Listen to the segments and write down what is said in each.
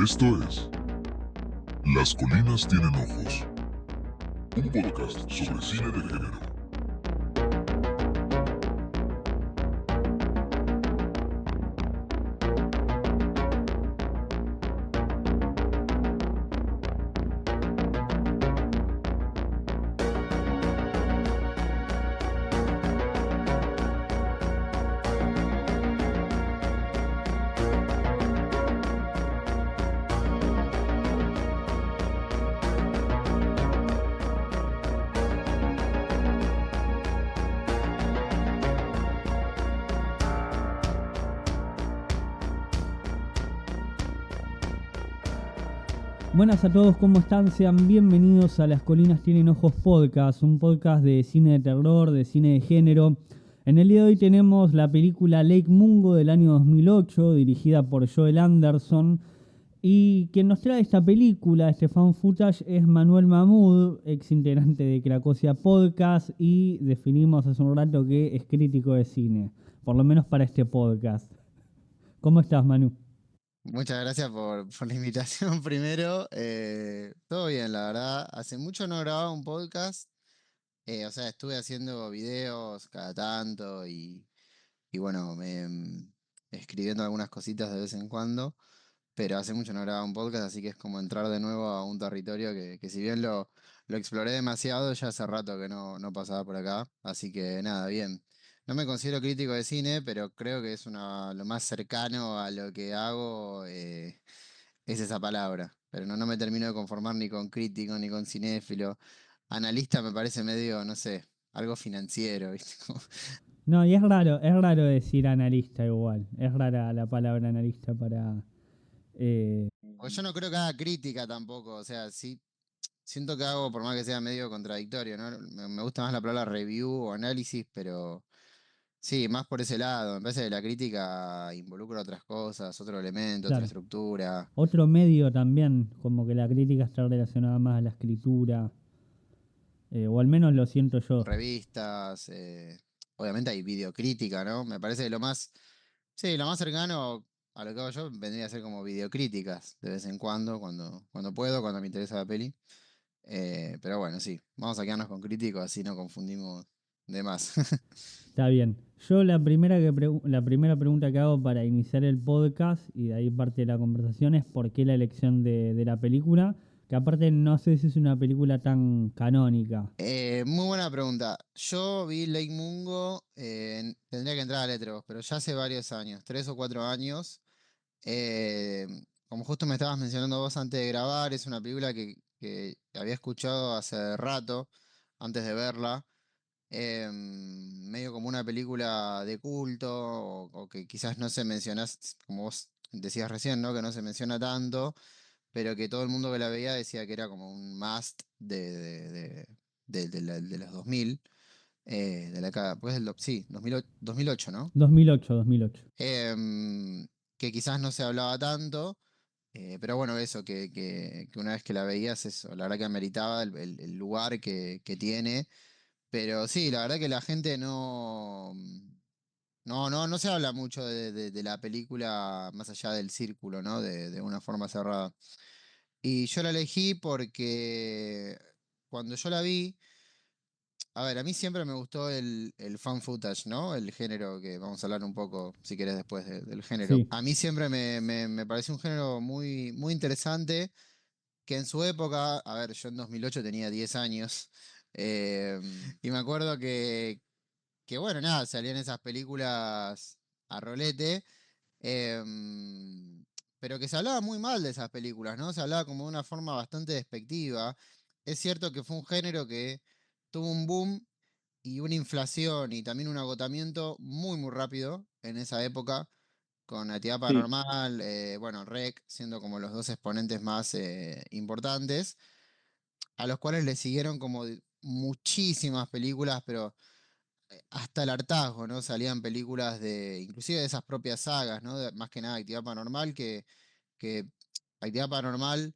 Esto es Las colinas tienen ojos, un podcast sobre cine de género. Buenas a todos, ¿cómo están? Sean bienvenidos a Las Colinas Tienen Ojos Podcast, un podcast de cine de terror, de cine de género. En el día de hoy tenemos la película Lake Mungo del año 2008, dirigida por Joel Anderson. Y quien nos trae esta película, este fan footage, es Manuel Mahmoud, ex integrante de Cracosia Podcast, y definimos hace un rato que es crítico de cine, por lo menos para este podcast. ¿Cómo estás, Manu? Muchas gracias por la invitación primero. Todo bien, la verdad. Hace mucho no grababa un podcast. O sea, estuve haciendo videos cada tanto y bueno, escribiendo algunas cositas de vez en cuando. Pero hace mucho no grababa un podcast, así que es como entrar de nuevo a un territorio que si bien lo exploré demasiado, ya hace rato que no pasaba por acá. Así que nada, bien. No me considero crítico de cine, pero creo que es lo más cercano a lo que hago es esa palabra. Pero no me termino de conformar ni con crítico, ni con cinéfilo. Analista me parece medio, no sé, algo financiero, ¿viste? No, y es raro decir analista igual. Es rara la palabra analista para... Porque yo no creo que haga crítica tampoco, o sea, sí, siento que hago, por más que sea medio contradictorio, ¿no? Me gusta más la palabra review o análisis, pero sí, más por ese lado. Me parece que la crítica involucra otras cosas, otro elemento, otra claro, estructura, otro medio también, como que la crítica está relacionada más a la escritura, o al menos lo siento yo. revistas, obviamente hay videocrítica, ¿no? Me parece que sí, lo más cercano a lo que hago yo vendría a ser como videocríticas de vez en cuando puedo, cuando me interesa la peli. Pero bueno, sí, vamos a quedarnos con críticos, así no confundimos de más. Está bien. Yo la primera pregunta que hago para iniciar el podcast, y de ahí parte de la conversación, es por qué la elección de la película, que aparte no sé si es una película tan canónica. Muy buena pregunta. Yo vi Lake Mungo, tendría que entrar a Letterboxd, pero ya hace varios años, 3 o 4 años. Eh, Como justo me estabas mencionando vos antes de grabar, es una película que había escuchado hace rato, antes de verla. Medio como una película de culto, o que quizás no se menciona, como vos decías recién, ¿no? Que no se menciona tanto, pero que todo el mundo que la veía decía que era como un must de los 2000, de la década, pues sí, 2008, ¿no? 2008. Que quizás no se hablaba tanto, pero bueno, eso, que una vez que la veías, eso, la verdad que ameritaba el lugar que tiene. Pero sí, la verdad que la gente no se habla mucho de la película más allá del círculo, ¿no? De una forma cerrada. Y yo la elegí porque cuando yo la vi, a ver, a mí siempre me gustó el fan footage, ¿no? El género que vamos a hablar un poco, si querés, después del género. Sí. A mí siempre me pareció un género muy, muy interesante, que en su época, a ver, yo en 2008 tenía 10 años, eh, y me acuerdo que bueno, nada, salían esas películas a rolete, pero que se hablaba muy mal de esas películas, ¿no? Se hablaba como de una forma bastante despectiva. Es cierto que fue un género que tuvo un boom y una inflación y también un agotamiento muy, muy rápido en esa época, con Actividad Sí. Paranormal, bueno, REC siendo como los dos exponentes más importantes, a los cuales le siguieron como muchísimas películas, pero hasta el hartazgo, ¿no? Salían películas inclusive de esas propias sagas, ¿no? Más que nada Actividad Paranormal, que Actividad Paranormal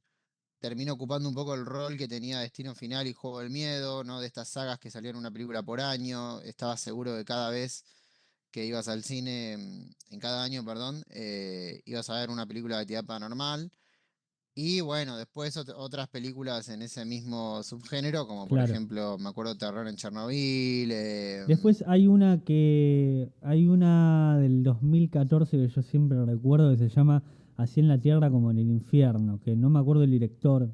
termina ocupando un poco el rol que tenía Destino Final y Juego del Miedo, ¿no? De estas sagas que salían una película por año, estabas seguro de cada vez que ibas al cine, en cada año, perdón, ibas a ver una película de Actividad Paranormal. Y bueno, después otras películas en ese mismo subgénero, como por Claro. ejemplo, me acuerdo Terror en Chernobyl. Después hay una del 2014 que yo siempre recuerdo que se llama Así en la Tierra como en el infierno, que no me acuerdo el director,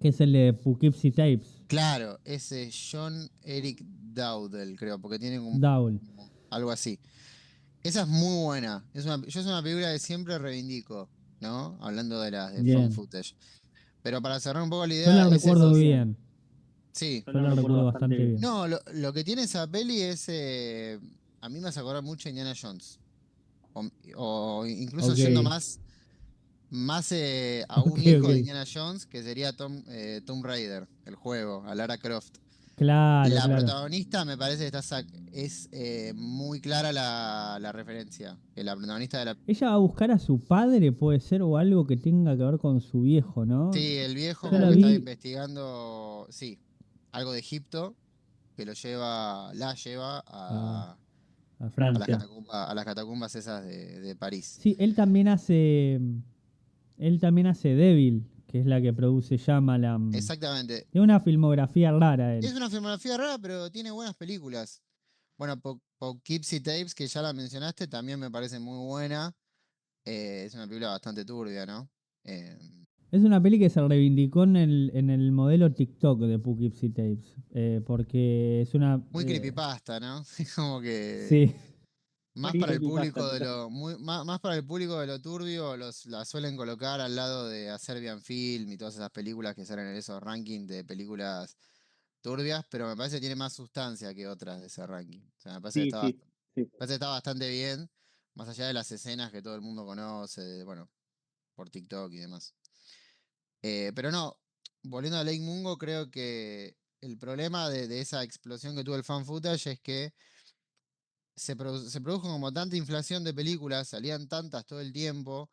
que es el de Poughkeepsie Tapes, Claro, ese John Eric Dowdle, creo, porque tiene Dowl. algo así. Esa es muy buena. Yo es una película que siempre reivindico, ¿no? Hablando de las de found Bien. footage. Pero para cerrar un poco la Yo la idea, es recuerdo esos. bien. Sí. Yo la recuerdo bastante bien. No, lo que tiene esa peli es. A mí me hace acordar mucho a Indiana Jones. O incluso Ok, yendo más a ok, un hijo de ok. Indiana Jones, que sería Tomb Raider, el juego, a Lara Croft. Claro, La claro. protagonista me parece que es muy clara la referencia. Que la protagonista de la. Ella va a buscar a su padre, puede ser, o algo que tenga que ver con su viejo, ¿no? Sí, el viejo Yo como la que está vi investigando, sí, algo de Egipto, que la lleva a, a a las Francia. catacumbas, esas de París. Sí, él también hace Devil, que es la que produce Shyamalan. Exactamente. Tiene una filmografía rara él. Es una filmografía rara, pero tiene buenas películas. Bueno, Poughkeepsie Tapes, que ya la mencionaste, también me parece muy buena. Es una película bastante turbia, ¿no? Eh, Es una peli que se reivindicó en el modelo TikTok de Poughkeepsie Tapes, porque es una... muy creepypasta, ¿no? Es como que sí, más para el público más para el público de lo turbio, la suelen colocar al lado de A Serbian Film y todas esas películas que salen en esos rankings de películas turbias, pero me parece que tiene más sustancia que otras de ese ranking. O sea, me parece que está bastante bien, más allá de las escenas que todo el mundo conoce, bueno, por TikTok y demás. Pero no, volviendo a Lake Mungo, creo que el problema de esa explosión que tuvo el fan footage es que se produjo como tanta inflación de películas, salían tantas todo el tiempo,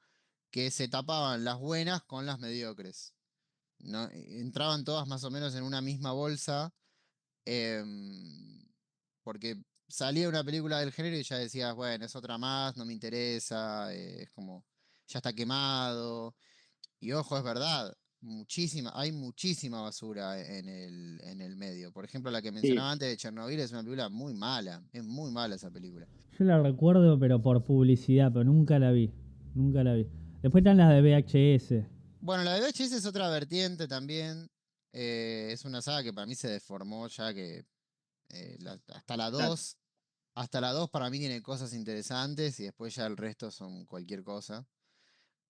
que se tapaban las buenas con las mediocres. ¿No? Entraban todas más o menos en una misma bolsa, em, porque salía una película del género y ya decías, bueno, es otra más, no me interesa, es como, ya está quemado. Y ojo, es verdad, hay muchísima basura en el medio. Por ejemplo, la que mencionaba antes de Chernobyl es una película muy mala, es muy mala esa película. yo la recuerdo, pero por publicidad, pero nunca la vi. Nunca la vi. Después están las de VHS. Bueno, la de VHS es otra vertiente también. Es una saga que para mí se deformó ya que hasta la 2 hasta la 2 para mí tiene cosas interesantes y después ya el resto son cualquier cosa.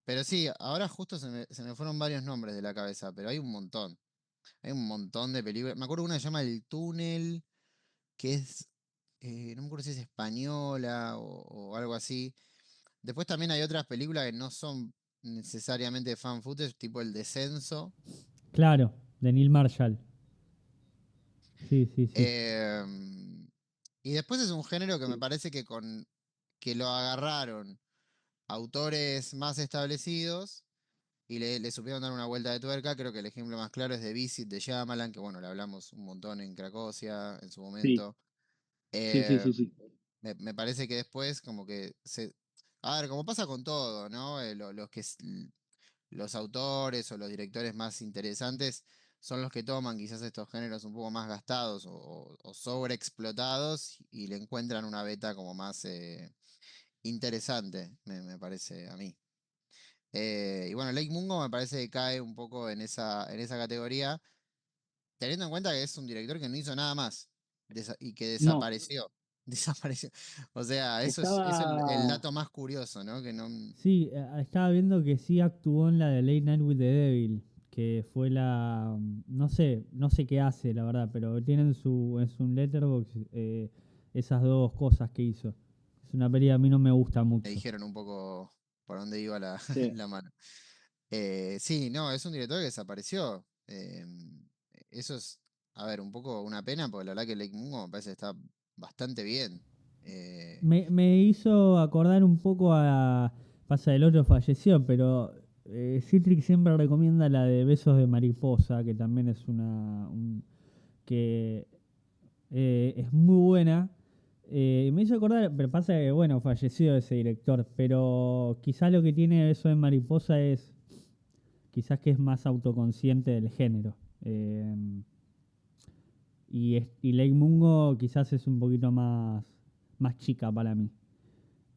Pero sí, ahora justo se me fueron varios nombres de la cabeza, pero hay un montón. Hay un montón de películas. Me acuerdo una que se llama El Túnel, que es, no me acuerdo si es española o algo así. Después también hay otras películas que no son necesariamente fan footage, tipo El Descenso. Claro, de Neil Marshall. Sí, sí, sí. Em, y después es un género que me parece que lo agarraron autores más establecidos y le supieron dar una vuelta de tuerca. Creo que el ejemplo más claro es The Visit de Shyamalan, que bueno, le hablamos un montón en Cracosia en su momento. Eh, me parece que después como que a ver, como pasa con todo, ¿no? Los autores o los directores más interesantes son los que toman quizás estos géneros un poco más gastados o sobreexplotados y le encuentran una beta como más interesante, me parece a mí. Y bueno, Lake Mungo me parece que cae un poco en esa categoría, teniendo en cuenta que es un director que no hizo nada más y que desapareció. Desapareció. O sea, eso es el dato más curioso, ¿no? Que no. Sí, estaba viendo que sí actuó en la de Late Night with the Devil, que fue no sé qué hace, la verdad, pero tiene en su letterbox esas dos cosas que hizo. Es una peli que a mí no me gusta Me mucho. dijeron un poco por dónde iba la mano. Sí, no, es un director que desapareció. Eso es, a ver, un poco una pena, porque la verdad que Lake Mungo me parece que está bastante bien. Eh, Me hizo acordar un poco a... Pasa, el otro falleció, pero Citrix siempre recomienda la de Besos de Mariposa, que también es que es muy buena. Me hizo acordar, pero pasa que, bueno, falleció ese director, pero quizá lo que tiene Besos de Mariposa es quizás que es más autoconsciente del género. Y Lake Mungo quizás es un poquito más chica para mí.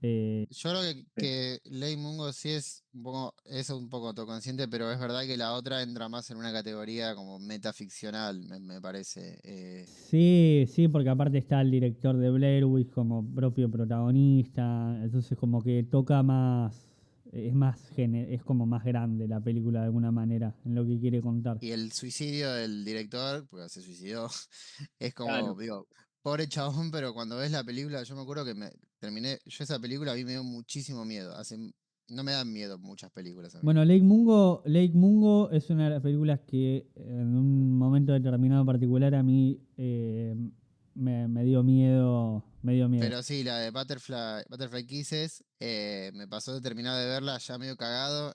Yo creo que Ley Mungo sí es un poco autoconsciente, pero es verdad que la otra entra más en una categoría como metaficcional, me parece. Sí, sí, porque aparte está el director de Blair Witch como propio protagonista, entonces como que toca más, es como más grande la película de alguna manera en lo que quiere contar. Y el suicidio del director, porque se suicidó, es como, Claro. digo, pobre chabón, pero cuando ves la película, yo me acuerdo que yo esa película a mí me dio muchísimo miedo. No me dan miedo muchas películas a mí. Bueno, Lake Mungo es una de las películas que en un momento determinado particular a mí me dio miedo, me dio miedo. Pero sí, la de Butterfly Kisses, me pasó de terminar de verla ya medio cagado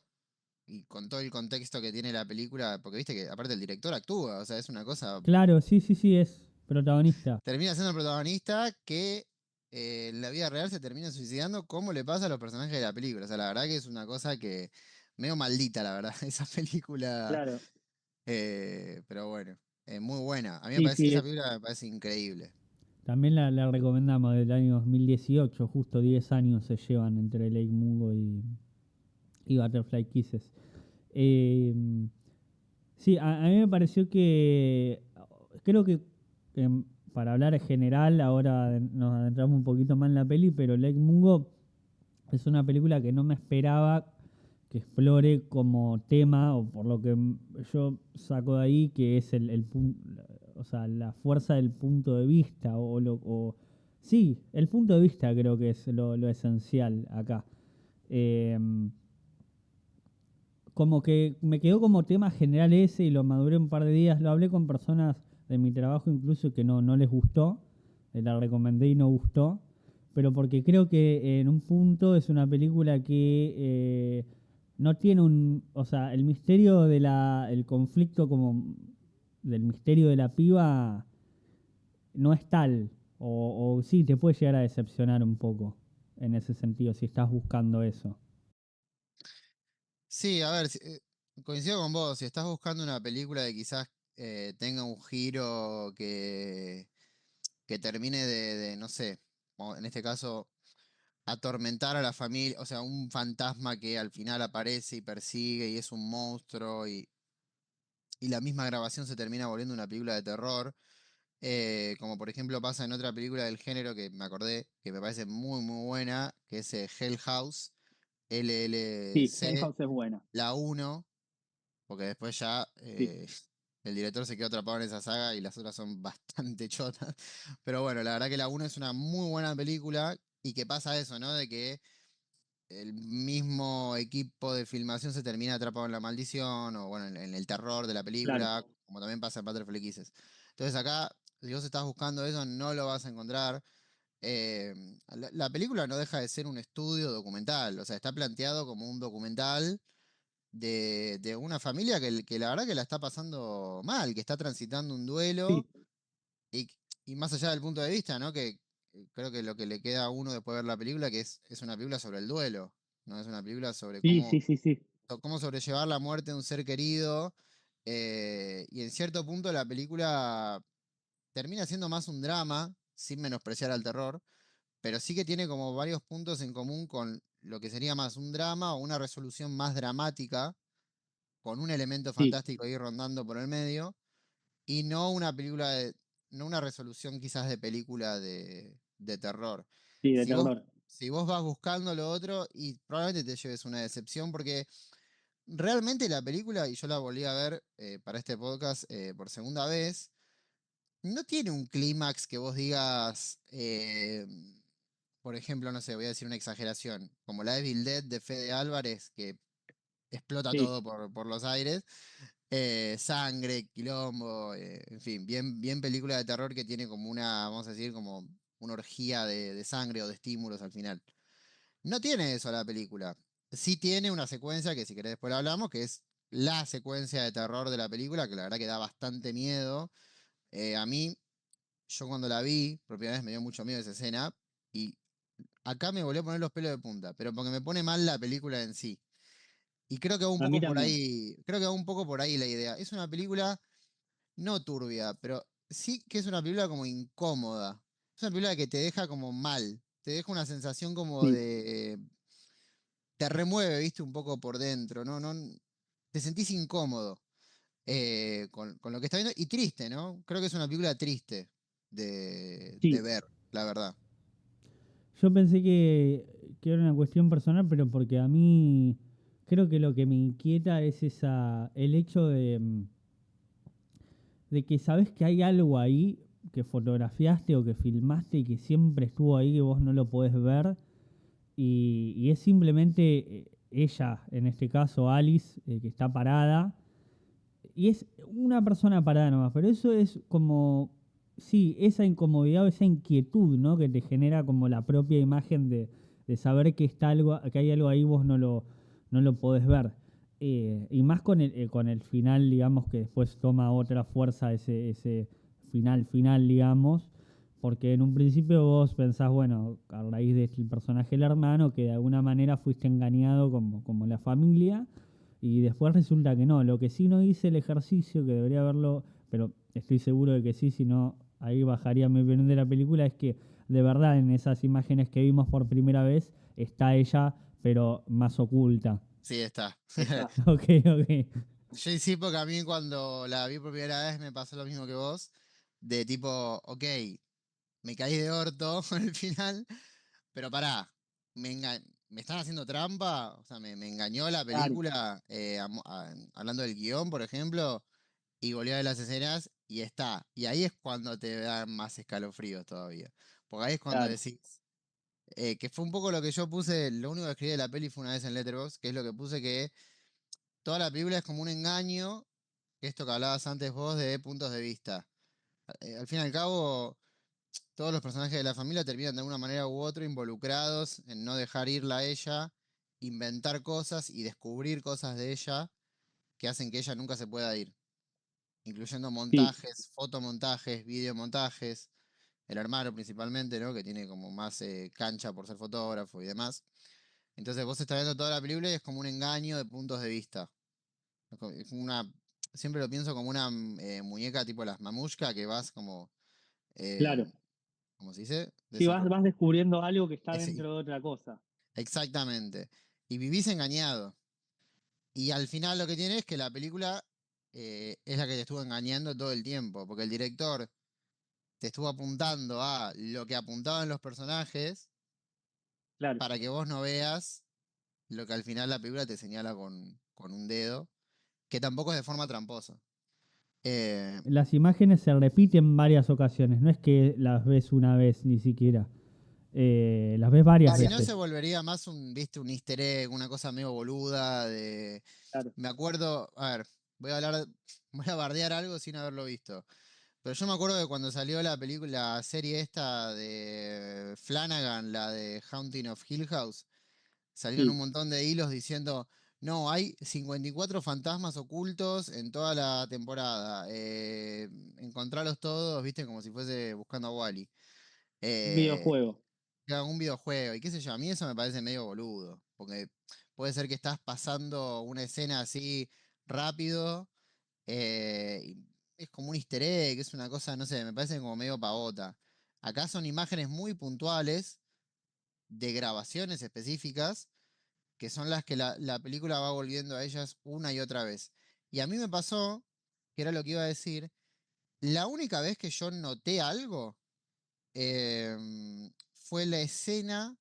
y con todo el contexto que tiene la película, porque viste que aparte el director actúa, o sea, es una cosa. Claro, sí, sí, sí, es protagonista. Termina siendo el protagonista que en la vida real se termina suicidando, como le pasa a los personajes de la película. O sea, la verdad que es una cosa que medio maldita, la verdad, esa película. Claro. Pero bueno, muy buena. A mí me Sí, parece, sí, esa película me parece increíble. También la recomendamos del año 2018, justo 10 años se llevan entre Lake Mungo y Butterfly Kisses. Eh, sí, a mí me pareció que, creo que para hablar en general, ahora nos adentramos un poquito más en la peli, pero Lake Mungo es una película que no me esperaba que explore como tema, o por lo que yo saco de ahí, que es o sea, la fuerza del punto de vista, sí, el punto de vista creo que es lo esencial acá. Eh, Como que me quedó como tema general ese y lo maduré un par de días, lo hablé con personas de mi trabajo incluso que no les gustó, la recomendé y no gustó, pero porque creo que en un punto es una película que no tiene o sea, el misterio el conflicto como del misterio de la piba no es tal, o sí, te puede llegar a decepcionar un poco en ese sentido si estás buscando eso. Sí, a ver, coincido con vos. Si estás buscando una película que quizás tenga un giro que termine no sé, como en este caso atormentar a la familia, o sea, un fantasma que al final aparece y persigue y es un monstruo y la misma grabación se termina volviendo una película de terror, como por ejemplo pasa en otra película del género que me acordé, que me parece muy muy buena, que es Hell House, sí, Hell LLC, House es buena. la uno, porque después ya Sí, el director se quedó atrapado en esa saga y las otras son bastante chotas. Pero bueno, la verdad que la uno es una muy buena película y que pasa eso, ¿no? De que el mismo equipo de filmación se termina atrapado en la maldición o bueno, en el terror de la claro. película, como también pasa en Butterfly Kisses. Entonces acá, si vos estás buscando eso, no lo vas a encontrar. Eh, la película no deja de ser un estudio documental, o sea, está planteado como un documental de una familia que la verdad que la está pasando mal, que está transitando un duelo Sí, y, y más allá del punto de vista, ¿no? Que creo que lo que le queda a uno después de ver la película, que es una película sobre el duelo, ¿no? Es una película sobre sí, sí, sí, sí. cómo sobrellevar la muerte de un ser querido. Y en cierto punto la película termina siendo más un drama, sin menospreciar al terror, pero sí que tiene como varios puntos en común con lo que sería más un drama o una resolución más dramática, con un elemento Sí, fantástico ahí rondando por el medio, y no una película no una resolución quizás de película de terror. sí, de Si vos, terror. si vos vas buscando lo otro, y probablemente te lleves una decepción, porque realmente la película, y yo la volví a ver para este podcast por segunda vez, no tiene un clímax que vos digas, por ejemplo, no sé, voy a decir una exageración, como la Evil Dead de Fede Álvarez, que explota Sí, todo por los aires. Sangre, quilombo, en fin, bien película de terror que tiene como una, vamos a decir, como una orgía de sangre o de estímulos al final. No tiene eso la película. Sí tiene una secuencia que si querés después la hablamos, que es la secuencia de terror de la película, que la verdad que da bastante miedo. A mí, yo cuando la vi, por primera vez me dio mucho miedo esa escena, y acá me volvió a poner los pelos de punta, pero porque me pone mal la película en sí. Y creo que va un A mí poco por también. ahí, creo que va un poco por ahí la idea. Es una película no turbia, pero sí que es una película como incómoda. Es una película que te deja como mal, te deja una sensación como Sí, de... Te remueve, viste, un poco por dentro, ¿no? Te sentís incómodo con lo que está viendo y triste, ¿no? Creo que es una película triste de sí, ver, la verdad. Yo pensé que era una cuestión personal, pero porque a mí creo que lo que me inquieta es el hecho de que sabes que hay algo ahí que fotografiaste o que filmaste y que siempre estuvo ahí que vos no lo podés ver y es simplemente ella, en este caso Alice, que está parada y es una persona parada nomás, pero eso es como, sí, esa incomodidad o esa inquietud, ¿no? Que te genera como la propia imagen de saber que está algo, que hay algo ahí vos no lo podés ver. Y más con el final, digamos, que después toma otra fuerza ese final, digamos, porque en un principio vos pensás, bueno, a raíz del personaje del hermano, que de alguna manera fuiste engañado como la familia, y después resulta que no. Lo que sí no hice el ejercicio, que debería haberlo, pero estoy seguro de que sí, si no, ahí bajaría mi opinión de la película, es que de verdad en esas imágenes que vimos por primera vez está ella, pero más oculta. Sí, está. está. Ok, ok. Yo sí, porque a mí cuando la vi por primera vez me pasó lo mismo que vos, de tipo, ok, me caí de orto al final, pero pará, me están haciendo trampa, o sea, me engañó la Claro, película, hablando del guión, por ejemplo, y volví a ver las escenas y está. Y ahí es cuando te dan más escalofríos todavía. Porque ahí es cuando claro. decís, que fue un poco lo que yo puse, lo único que escribí de la peli fue una vez en Letterboxd, que es lo que puse que toda la película es como un engaño, esto que hablabas antes vos de puntos de vista. Al fin y al cabo, todos los personajes de la familia terminan de alguna manera u otra involucrados en no dejar irla a ella, inventar cosas y descubrir cosas de ella que hacen que ella nunca se pueda ir, incluyendo Sí, montajes, fotomontajes, videomontajes, el hermano principalmente, ¿no? Que tiene como más cancha por ser fotógrafo y demás. Entonces vos estás viendo toda la película y es como un engaño de puntos de vista. Es una, siempre lo pienso como una muñeca tipo las mamushka que vas como, claro. eh, ¿cómo se dice? Sí, vas descubriendo algo que está Sí, dentro de otra cosa. exactamente. Y vivís engañado. Y al final lo que tiene es que la película es la que te estuvo engañando todo el tiempo, porque el director te estuvo apuntando a lo que apuntaban los personajes Claro. para que vos no veas lo que al final la película te señala con un dedo, que tampoco es de forma tramposa. Eh, Las imágenes se repiten varias ocasiones, no es que las ves una vez ni siquiera. Las ves varias si no se veces. volvería más viste, un easter egg, una cosa medio boluda de... Claro. Me acuerdo, a ver, voy a hablar, voy a bardear algo sin haberlo visto. Pero yo me acuerdo que cuando salió la película, la serie esta de Flanagan, la de Haunting of Hill House, salieron un Sí, montón de hilos diciendo, no, hay 54 fantasmas ocultos en toda la temporada. Encontrarlos todos, viste, como si fuese buscando a Wally. un Eh, videojuego. un videojuego, y qué sé yo, a mí eso me parece medio boludo, porque puede ser que estás pasando una escena así rápido, y es como un easter egg, es una cosa, no sé, me parece como medio pavota. Acá son imágenes muy puntuales de grabaciones específicas, que son las que la película va volviendo a ellas una y otra vez. Y a mí me pasó, que era lo que iba a decir, la única vez que yo noté algo fue la escena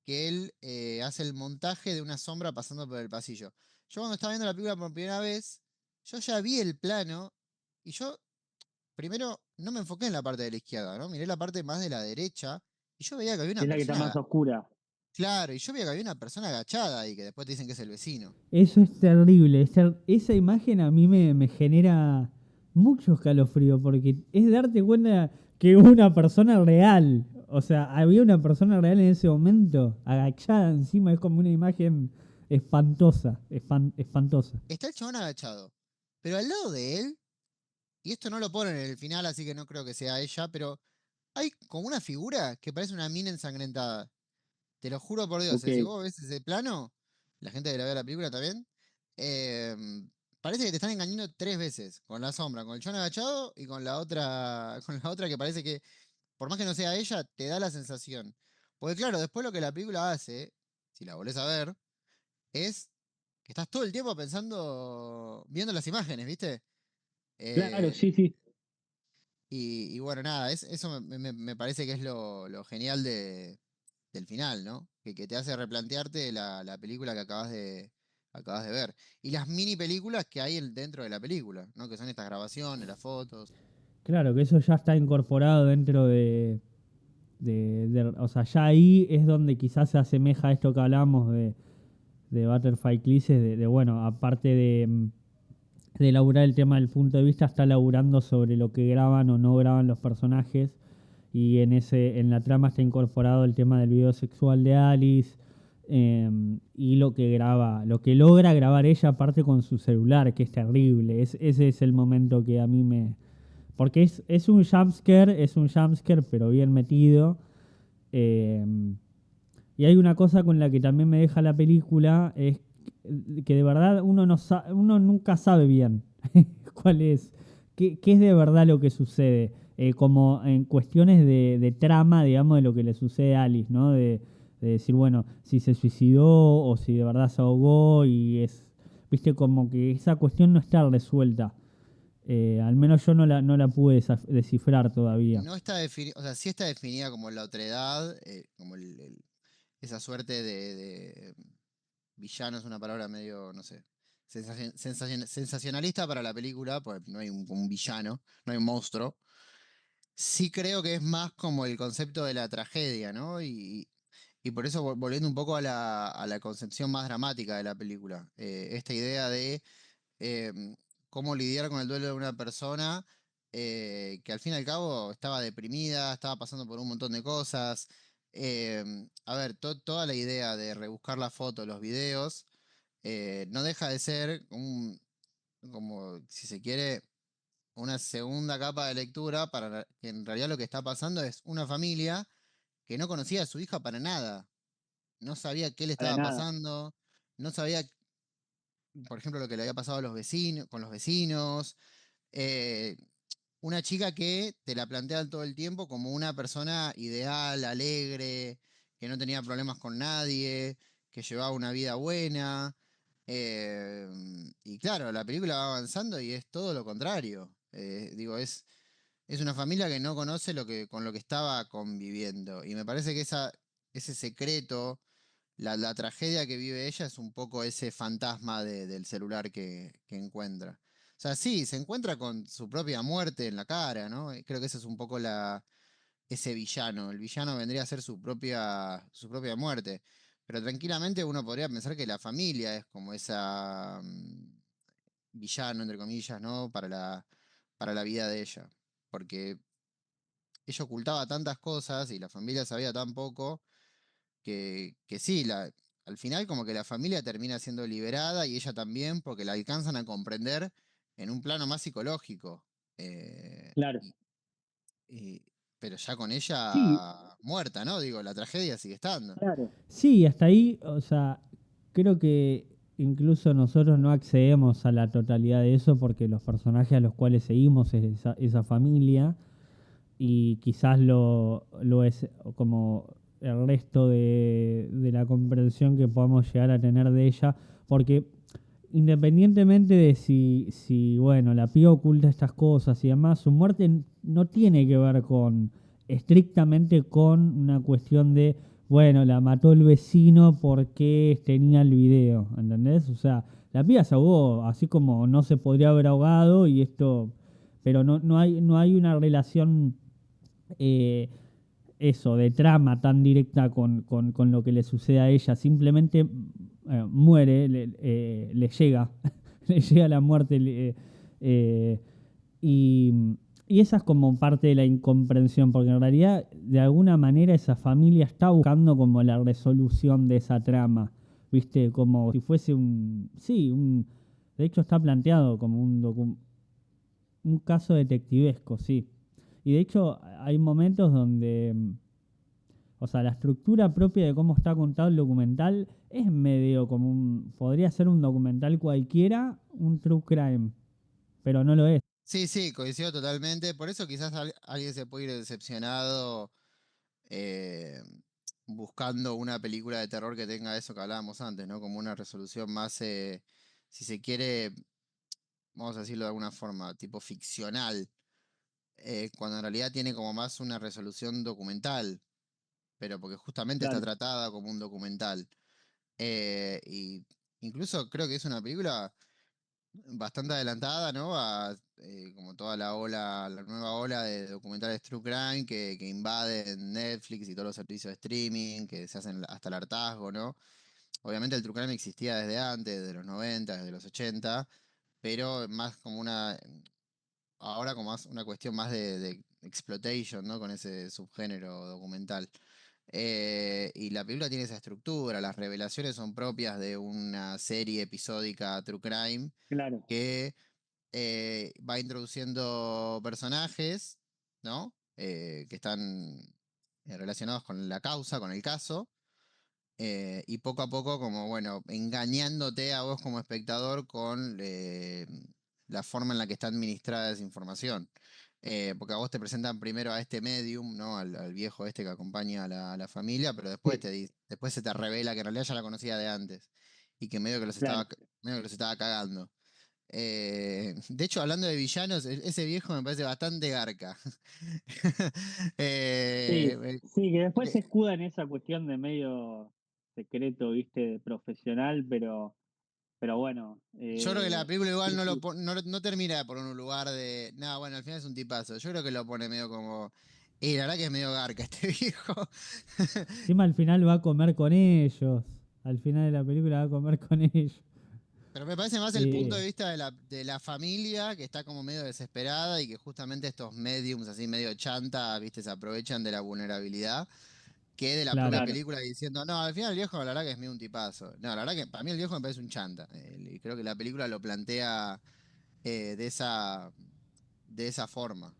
que él hace el montaje de una sombra pasando por el pasillo. Yo cuando estaba viendo la película por primera vez, yo ya vi el plano y yo primero no me enfoqué en la parte de la izquierda, ¿no? Miré la parte más de la derecha y yo veía que había Que una es la que está persona, más oscura. claro, y yo veía que había una persona agachada y que después te dicen que es el vecino. Eso es terrible. Esa imagen a mí me genera mucho escalofrío porque es darte cuenta que una persona real, o sea, había una persona real en ese momento, agachada encima, es como una imagen espantosa, espantosa. Está el chabón agachado, pero al lado de él, y esto no lo ponen en el final, así que no creo que sea ella, pero hay como una figura que parece una mina ensangrentada. Te lo juro por Dios, Ok. si vos ves ese plano, la gente que la ve la película también, eh, parece que te están engañando 3 veces, con la sombra, con el chabón agachado y con la otra, con la otra que parece que, por más que no sea ella, te da la sensación. Porque claro, después lo que la película hace, si la volvés a ver, es que estás todo el tiempo pensando, viendo las imágenes, ¿viste? Claro, Eh, sí, sí. y bueno, nada, eso me parece que es lo genial del final, ¿no? Que te hace replantearte la película que acabas de ver. Y las mini películas que hay dentro de la película, ¿no? Que son estas grabaciones, las fotos. Claro, que eso ya está incorporado dentro o sea, ya ahí es donde quizás se asemeja a esto que hablamos de Butterfly Cliches, bueno, aparte de elaborar el tema del punto de vista, está laburando sobre lo que graban o no graban los personajes. Y en la trama está incorporado el tema del video sexual de Alice. Y lo que logra grabar ella aparte con su celular, que es terrible. Ese es el momento que a mí me. Porque es un jumpscare, pero bien metido. Eh, y hay una cosa con la que también me deja la película, es que de verdad uno nunca sabe bien cuál es, qué es de verdad lo que sucede, como en cuestiones de trama, digamos, de lo que le sucede a Alice, ¿no? De decir, bueno, si se suicidó o si de verdad se ahogó viste, como que esa cuestión no está resuelta. Al menos yo no la pude descifrar todavía. No está definida, o sea, sí está definida como la otredad, como esa suerte de villano es una palabra medio, no sé, sensacionalista para la película, pues no hay un villano, no hay un monstruo. Sí creo que es más como el concepto de la tragedia, ¿no? Y por eso, volviendo un poco a la concepción más dramática de la película, esta idea de cómo lidiar con el duelo de una persona que al fin y al cabo estaba deprimida, estaba pasando por un montón de cosas. A ver, toda la idea de rebuscar la foto, los videos, no deja de ser como, si se quiere, una segunda capa de lectura para que en realidad lo que está pasando es una familia que no conocía a su hija para nada, no sabía qué le Para estaba nada. pasando, no sabía, por ejemplo, lo que le había pasado a los vecinos, con los vecinos. eh, una chica que te la plantean todo el tiempo como una persona ideal, alegre, que no tenía problemas con nadie, que llevaba una vida buena. eh, y claro, la película va avanzando y es todo lo contrario. Digo, es una familia que no conoce con lo que estaba conviviendo. Y me parece que ese secreto, la tragedia que vive ella es un poco ese fantasma del celular que encuentra. O sea, sí, se encuentra con su propia muerte en la cara, ¿no? Y creo que ese es un poco ese villano. El villano vendría a ser su propia muerte. Pero tranquilamente uno podría pensar que la familia es como esa villano, entre comillas, ¿no? Para la vida de ella. Porque ella ocultaba tantas cosas y la familia sabía tan poco que sí, al final como que la familia termina siendo liberada y ella también porque la alcanzan a comprender en un plano más psicológico. eh, Claro. y- y- pero ya con Sí, ella muerta, ¿no? Digo, la tragedia sigue estando. claro. Sí, hasta ahí, o sea, creo que incluso nosotros no accedemos a la totalidad de eso porque los personajes a los cuales seguimos es esa familia y quizás lo es como el resto de la comprensión que podamos llegar a tener de ella, porque independientemente de si bueno, la piba oculta estas cosas y demás, su muerte no tiene que ver con estrictamente con una cuestión de, bueno, la mató el vecino porque tenía el video, ¿entendés? O sea, la piba se ahogó, así como no se podría haber ahogado y esto, pero no hay una relación, eh, eso, de trama tan directa con lo que le sucede a ella, simplemente muere, le llega, le llega la muerte. Eh, y, y esa es como parte de la incomprensión, porque en realidad de alguna manera esa familia está buscando como la resolución de esa trama, ¿viste? Como si fuese de hecho está planteado como un caso detectivesco, sí. Y de hecho hay momentos donde, O sea, la estructura propia de cómo está contado el documental es medio como podría ser un documental cualquiera, un true crime, pero no lo es. Sí, sí, coincido totalmente. Por eso quizás alguien se puede ir decepcionado eh, buscando una película de terror que tenga eso que hablábamos antes, ¿no? Como una resolución más, si se quiere, vamos a decirlo de alguna forma, tipo ficcional, cuando en realidad tiene como más una resolución documental, pero porque justamente está Claro, tratada como un documental. Y incluso creo que es una película bastante adelantada, ¿no? A como toda la nueva ola de documentales True Crime que invaden Netflix y todos los servicios de streaming, que se hacen hasta el hartazgo, ¿no? Obviamente el True Crime existía desde antes, desde los 90, desde los 80, pero más como ahora como más una cuestión más de exploitation, ¿no? Con ese subgénero documental. Y la película tiene esa estructura, las revelaciones son propias de una serie episódica True Crime claro, que va introduciendo personajes, ¿no? Que están relacionados con la causa, con el caso, y poco a poco, como bueno, engañándote a vos como espectador con la forma en la que está administrada esa información. Porque a vos te presentan primero a este medium, ¿no? Al viejo este que acompaña a la familia, pero después, sí, después se te revela que en realidad ya la conocía de antes y que claro. medio que los estaba cagando. De hecho, hablando de villanos, ese viejo me parece bastante garca. Sí, Eh, sí, que después se eh, escuda en esa cuestión de medio secreto, viste, de profesional, pero bueno, yo creo que la película igual sí, sí, no termina por un lugar de. No, bueno, al final es un tipazo. Yo creo que lo pone medio como. Y la verdad que es medio garca este viejo. Encima al final va a comer con ellos. Al final de la película va a comer con ellos. Pero me parece más el punto Eh, de vista de la familia que está como medio desesperada y que justamente estos mediums así medio chanta, viste, se aprovechan de la vulnerabilidad. Que de la propia claro, claro, película diciendo, no, al final el viejo la verdad que es medio un tipazo. No, la verdad que para mí el viejo me parece un chanta. Y creo que la película lo plantea de esa forma,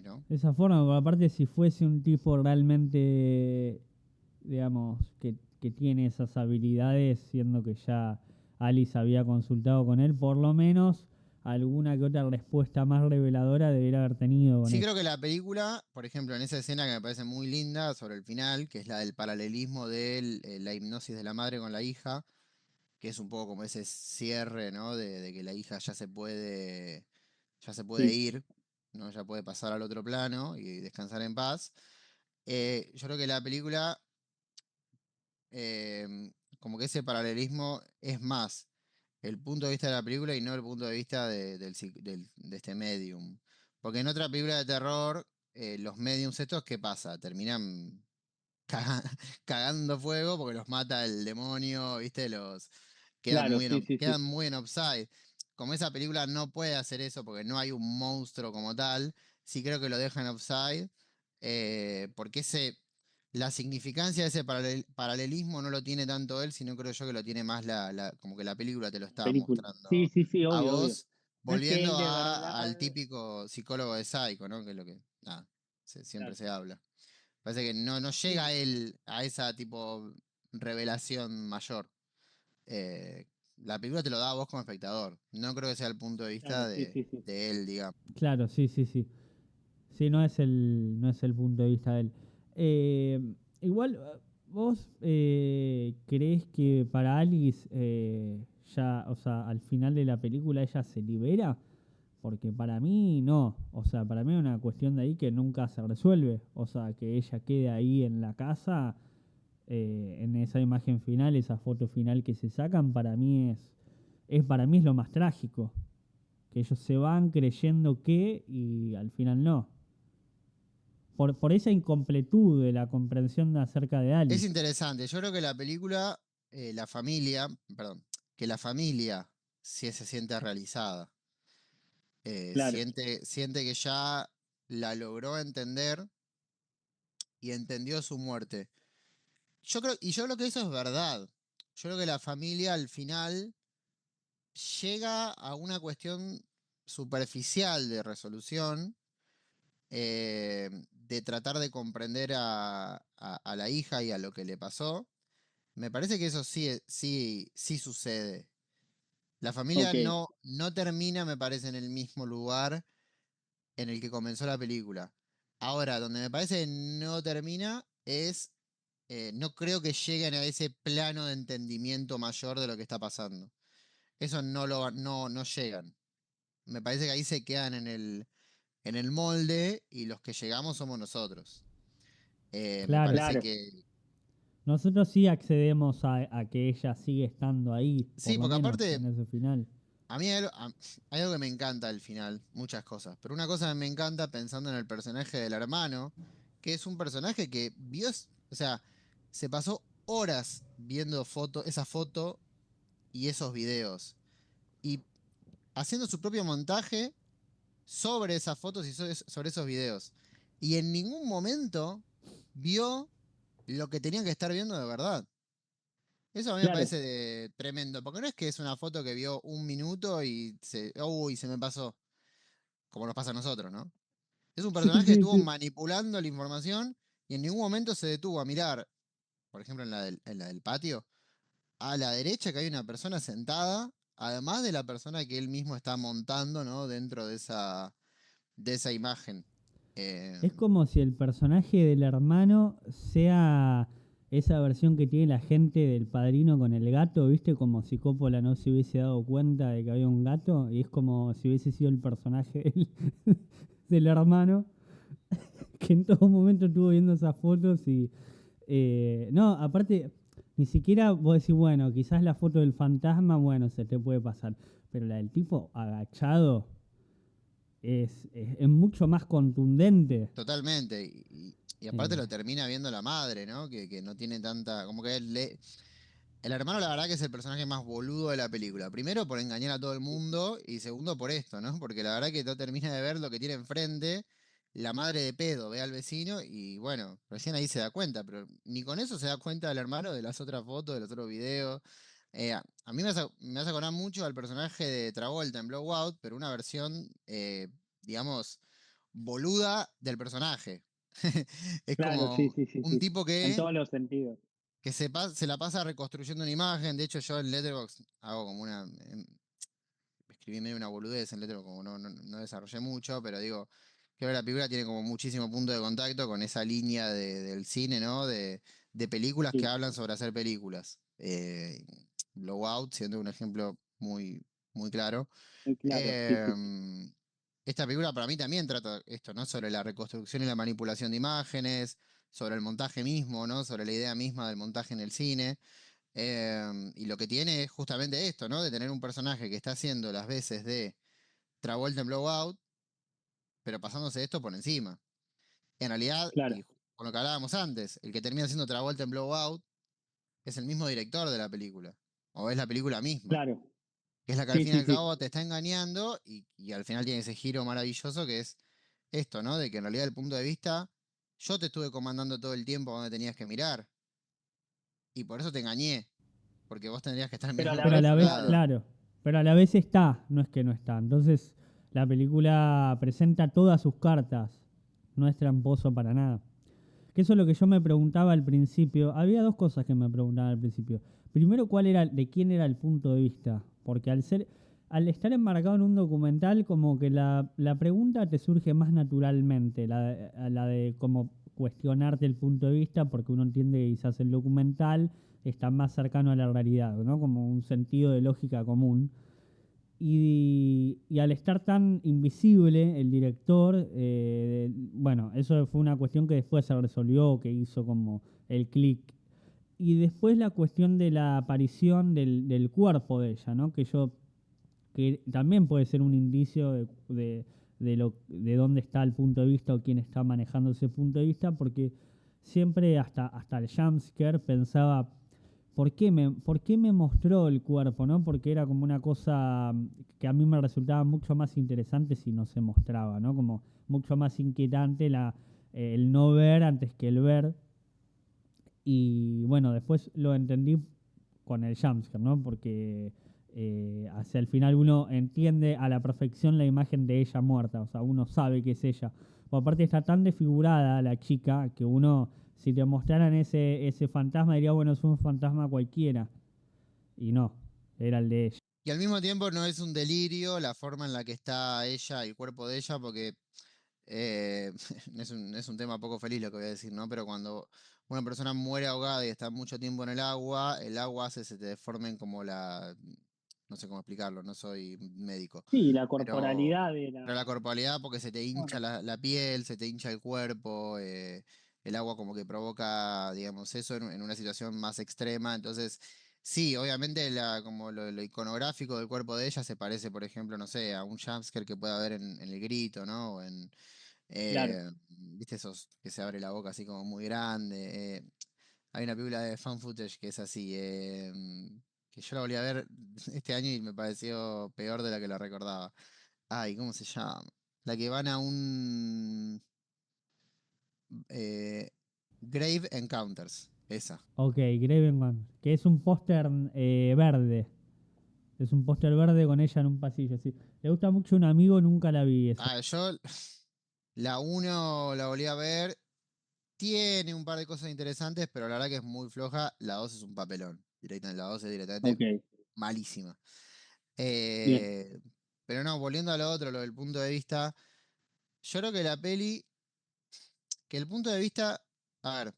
¿no? de esa forma, porque aparte si fuese un tipo realmente, digamos, que tiene esas habilidades, siendo que ya Alice había consultado con él, por lo menos alguna que otra respuesta más reveladora debería haber tenido con Sí eso. creo que la película, por ejemplo, en esa escena que me parece muy linda sobre el final, que es la del paralelismo de la hipnosis de la madre con la hija, que es un poco como ese cierre, ¿no? De que la hija ya se puede sí, ir, ¿no? Ya puede pasar al otro plano y descansar en paz. Yo creo que la película como que ese paralelismo es más el punto de vista de la película y no el punto de vista de este medium. Porque en otra película de terror, los mediums estos, ¿qué pasa? Terminan caga- cagando fuego porque los mata el demonio, ¿viste? Quedan claro, muy sí, sí, sí, quedan muy en offside. Como esa película no puede hacer eso porque no hay un monstruo como tal, sí creo que lo deja en offside, porque la significancia de ese paralelismo no lo tiene tanto él, sino creo yo que lo tiene más como que la película te lo la estaba película. Sí, mostrando sí, sí, a obvio, obvio. vos, No es que volviendo él de al verdad, típico psicólogo de Psycho, ¿no? Que es lo que, nada, siempre claro, se habla. Parece que no llega sí, él a esa tipo revelación mayor. La película te lo da a vos como espectador. No creo que sea el punto de vista claro, sí, de, sí, sí. de él, digamos. Claro, sí, sí, sí. Sí, no es el punto de vista de él. Igual, ¿vos creés que para Alice ya, o sea, al final de la película ella se libera? Porque para mí no. O sea, para mí es una cuestión de ahí que nunca se resuelve. O sea, que ella quede ahí en la casa, en esa imagen final, esa foto final que se sacan, para mí es lo más trágico. Que ellos se van creyendo que y al final no por esa incompletud de la comprensión acerca de Es Alice. interesante. Yo creo que la película, la familia, perdón, que la familia sí se siente realizada. Claro, Siente que ya la logró entender y entendió su muerte. Yo creo que eso es verdad. Yo creo que la familia al final llega a una cuestión superficial de resolución, de tratar de comprender a la hija y a lo que le pasó, me parece que eso sí sucede. La familia Ok, no termina, me parece, en el mismo lugar en el que comenzó la película. Ahora, donde me parece que no termina es, no creo que lleguen a ese plano de entendimiento mayor de lo que está pasando. Eso no llegan. Me parece que ahí se quedan en el molde y los que llegamos somos nosotros. Me Claro. parece claro, que... Nosotros sí accedemos a que ella sigue estando ahí, por Sí, lo porque menos aparte, en ese final. a mí hay algo que me encanta al final, muchas cosas, pero una cosa que me encanta pensando en el personaje del hermano, que es un personaje que vio, o sea, se pasó horas viendo esa foto y esos videos, y haciendo su propio montaje sobre esas fotos y sobre esos videos. Y en ningún momento vio lo que tenían que estar viendo de verdad. Eso a mí me claro. parece tremendo, porque no es que es una foto que vio un minuto y uy, se me pasó, como nos pasa a nosotros, ¿no? Es un Sí, personaje que sí, estuvo sí. manipulando la información y en ningún momento se detuvo a mirar, por ejemplo, en la del patio, a la derecha que hay una persona sentada, además de la persona que él mismo está montando, ¿no? Dentro de esa imagen. Eh, Es como si el personaje del hermano sea esa versión que tiene la gente del padrino con el gato, ¿viste? Como si Coppola no se hubiese dado cuenta de que había un gato, y es como si hubiese sido el personaje del hermano, que en todo momento estuvo viendo esas fotos y... no, aparte, ni siquiera vos decís, bueno, quizás la foto del fantasma, bueno, se te puede pasar, pero la del tipo agachado es mucho más contundente. Totalmente. Y aparte Eh, lo termina viendo la madre, ¿no? Que no tiene tanta. Como que el hermano, la verdad, que es el personaje más boludo de la película. Primero por engañar a todo el mundo y segundo por esto, ¿no? Porque la verdad que no termina de ver lo que tiene enfrente. La madre de pedo ve al vecino y bueno, recién ahí se da cuenta, pero ni con eso se da cuenta del hermano de las otras fotos, de los otros videos. A mí me hace acordar mucho al personaje de Travolta en Blowout, pero una versión, digamos, boluda del personaje. Es Claro, sí, como sí, sí, un sí. tipo En todos los sentidos. que se la pasa reconstruyendo una imagen. De hecho, yo en Letterboxd hago como escribí medio una boludez en Letterboxd, como no desarrollé mucho, pero digo, creo que la película tiene como muchísimo punto de contacto con esa línea del cine, ¿no? De películas que Sí, hablan sobre hacer películas. Blowout siendo un ejemplo muy claro. muy claro, sí, sí, sí. Em, Esta película para mí también trata esto, ¿no? Sobre la reconstrucción y la manipulación de imágenes, sobre el montaje mismo, ¿no? Sobre la idea misma del montaje en el cine. Y lo que tiene es justamente esto, ¿no? De tener un personaje que está haciendo las veces de Travolta en Blowout, pero pasándose esto por encima. En realidad, Claro, y con lo que hablábamos antes, el que termina siendo Travolta en Blowout es el mismo director de la película, o es la película misma, claro. que es la que al Sí, fin y sí, al sí. cabo te está engañando y al final tiene ese giro maravilloso que es esto, ¿no? De que en realidad el punto de vista, yo te estuve comandando todo el tiempo donde tenías que mirar y por eso te engañé, porque vos tendrías que estar Pero a mirando la pero para a vez, la otro vez, claro, lado. claro, pero a la vez está, no es que no está. Entonces, la película presenta todas sus cartas, no es tramposo para nada. Que eso es lo que yo me preguntaba al principio. Había dos cosas que me preguntaba al principio. Primero, de quién era el punto de vista, porque al estar enmarcado en un documental, como que la pregunta te surge más naturalmente, la de como cuestionarte el punto de vista, porque uno entiende que quizás el documental está más cercano a la realidad, ¿no? Como un sentido de lógica común. Y al estar tan invisible el director, bueno, eso fue una cuestión que después se resolvió, que hizo como el clic. Y después la cuestión de la aparición del cuerpo de ella, ¿no? Que también puede ser un indicio de dónde está el punto de vista o quién está manejando ese punto de vista, porque siempre hasta el jumpscare pensaba, por qué me mostró el cuerpo, ¿no? Porque era como una cosa que a mí me resultaba mucho más interesante si no se mostraba, ¿no? Como mucho más inquietante el no ver antes que el ver. Y bueno, después lo entendí con el jumpscare, ¿no? Porque hacia el final uno entiende a la perfección la imagen de ella muerta, o sea, uno sabe que es ella. o aparte está tan desfigurada la chica que uno, si te mostraran ese fantasma, diría, bueno, es un fantasma cualquiera. Y no, era el de ella. Y al mismo tiempo no es un delirio la forma en la que está ella, el cuerpo de ella, porque es un tema poco feliz lo que voy a decir, ¿no? Pero cuando una persona muere ahogada y está mucho tiempo en el agua hace que se te deformen como no sé cómo explicarlo, no soy médico, Sí, la pero, corporalidad de la... pero la corporalidad porque se te hincha Bueno, la piel, se te hincha el cuerpo, el agua como que provoca, digamos, eso en una situación más extrema, entonces... Sí, obviamente como lo iconográfico del cuerpo de ella se parece, por ejemplo, no sé, a un jumpscare que pueda haber en El Grito, ¿no? claro. ¿Viste esos que se abre la boca así como muy grande? Hay una película de fan footage que es así, que yo la volví a ver este año y me pareció peor de la que la recordaba. Ay, ¿cómo se llama? La que van a un eh, Grave Encounters, esa. Ok, Graven, que es un póster verde. Es un póster verde con ella en un pasillo, sí. Le gusta mucho un amigo, nunca la vi esa. Yo la uno la volví a ver. Tiene un par de cosas interesantes, pero la verdad que es muy floja. La 2 es un papelón. La 2 es directamente Ok, malísima. bien. Eh, pero no, volviendo a lo otro, lo del punto de vista. Yo creo que la peli, que el punto de vista. A ver,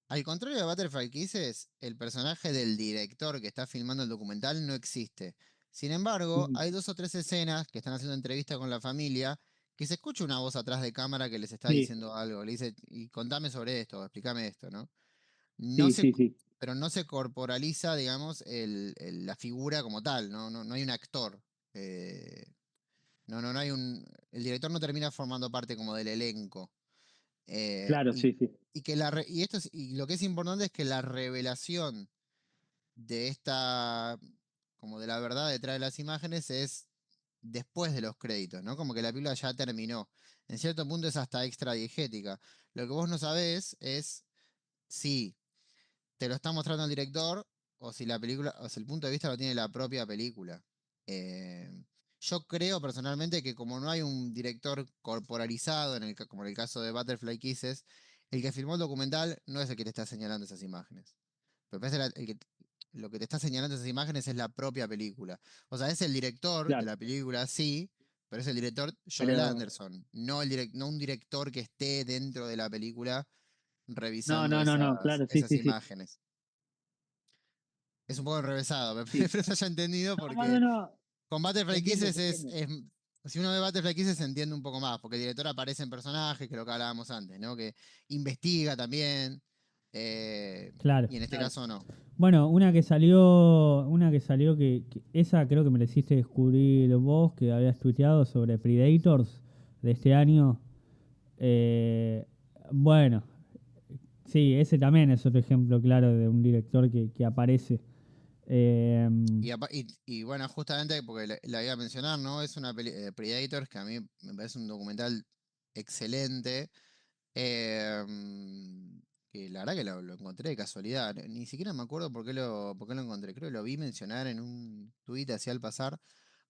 al contrario de Butterfly Kisses, el personaje del director que está filmando el documental no existe. Sin embargo, Mm, hay dos o tres escenas que están haciendo entrevista con la familia que se escucha una voz atrás de cámara que les está sí, diciendo algo. Le dice, y contame sobre esto, explícame esto, ¿no? No sí, se, sí, sí. pero no se corporaliza, digamos, la figura como tal, ¿no? No hay un actor. eh, no hay el director no termina formando parte como del elenco. eh, Claro, y, sí, sí. y que y lo que es importante es que la revelación de como de la verdad detrás de las imágenes es después de los créditos, ¿no? Como que la película ya terminó. En cierto punto es hasta extra diegética. Lo que vos no sabés es si te lo está mostrando el director o si la película, o si el punto de vista lo tiene la propia película. Eh, yo creo personalmente que como no hay un director corporalizado, como en el caso de Butterfly Kisses, el que filmó el documental no es el que te está señalando esas imágenes. Pero parece lo que te está señalando esas imágenes es la propia película. O sea, es el director de Claro. la película, sí, pero es el director Joel Pero Anderson, no un director que esté dentro de la película no, revisando no, no, no, claro, sí, esas sí, sí. imágenes. Es un poco enrevesado, Sí. espero se haya entendido No, no, porque no. con Se Butterfly entiende, Kisses se entiende. si uno ve Butterfly Kisses se entiende un poco más, porque el director aparece en personajes, que es lo que hablábamos antes, ¿no? Que investiga también, Claro. y en este Claro. caso no. Bueno, una que salió que esa creo que me la hiciste descubrir vos, que habías tuiteado sobre Predators de este año. Eh, bueno, sí, ese también es otro ejemplo claro de un director que aparece. Eh, Y bueno, justamente porque la iba a mencionar, ¿no? Es una Predators que a mí me parece un documental excelente. Que la verdad que lo encontré de casualidad. Ni siquiera me acuerdo por qué lo encontré. Creo que lo vi mencionar en un tuit así al pasar.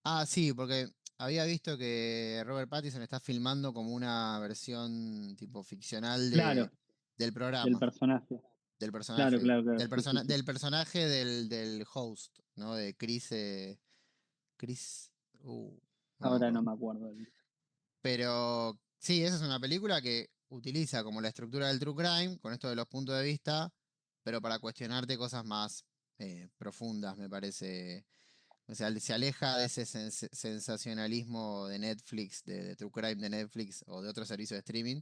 Ah, sí, porque había visto que Robert Pattinson está filmando como una versión tipo ficcional Claro, del del programa, personaje. del Claro, personaje, claro, claro. Sí, sí, sí. del personaje del host, ¿no? De Chris, Chris, no me Ahora no acuerdo. me acuerdo. Pero sí, esa es una película que utiliza como la estructura del true crime, con esto de los puntos de vista, pero para cuestionarte cosas más profundas, me parece. O sea, se aleja de ese sensacionalismo de Netflix, de true crime de Netflix o de otros servicios de streaming.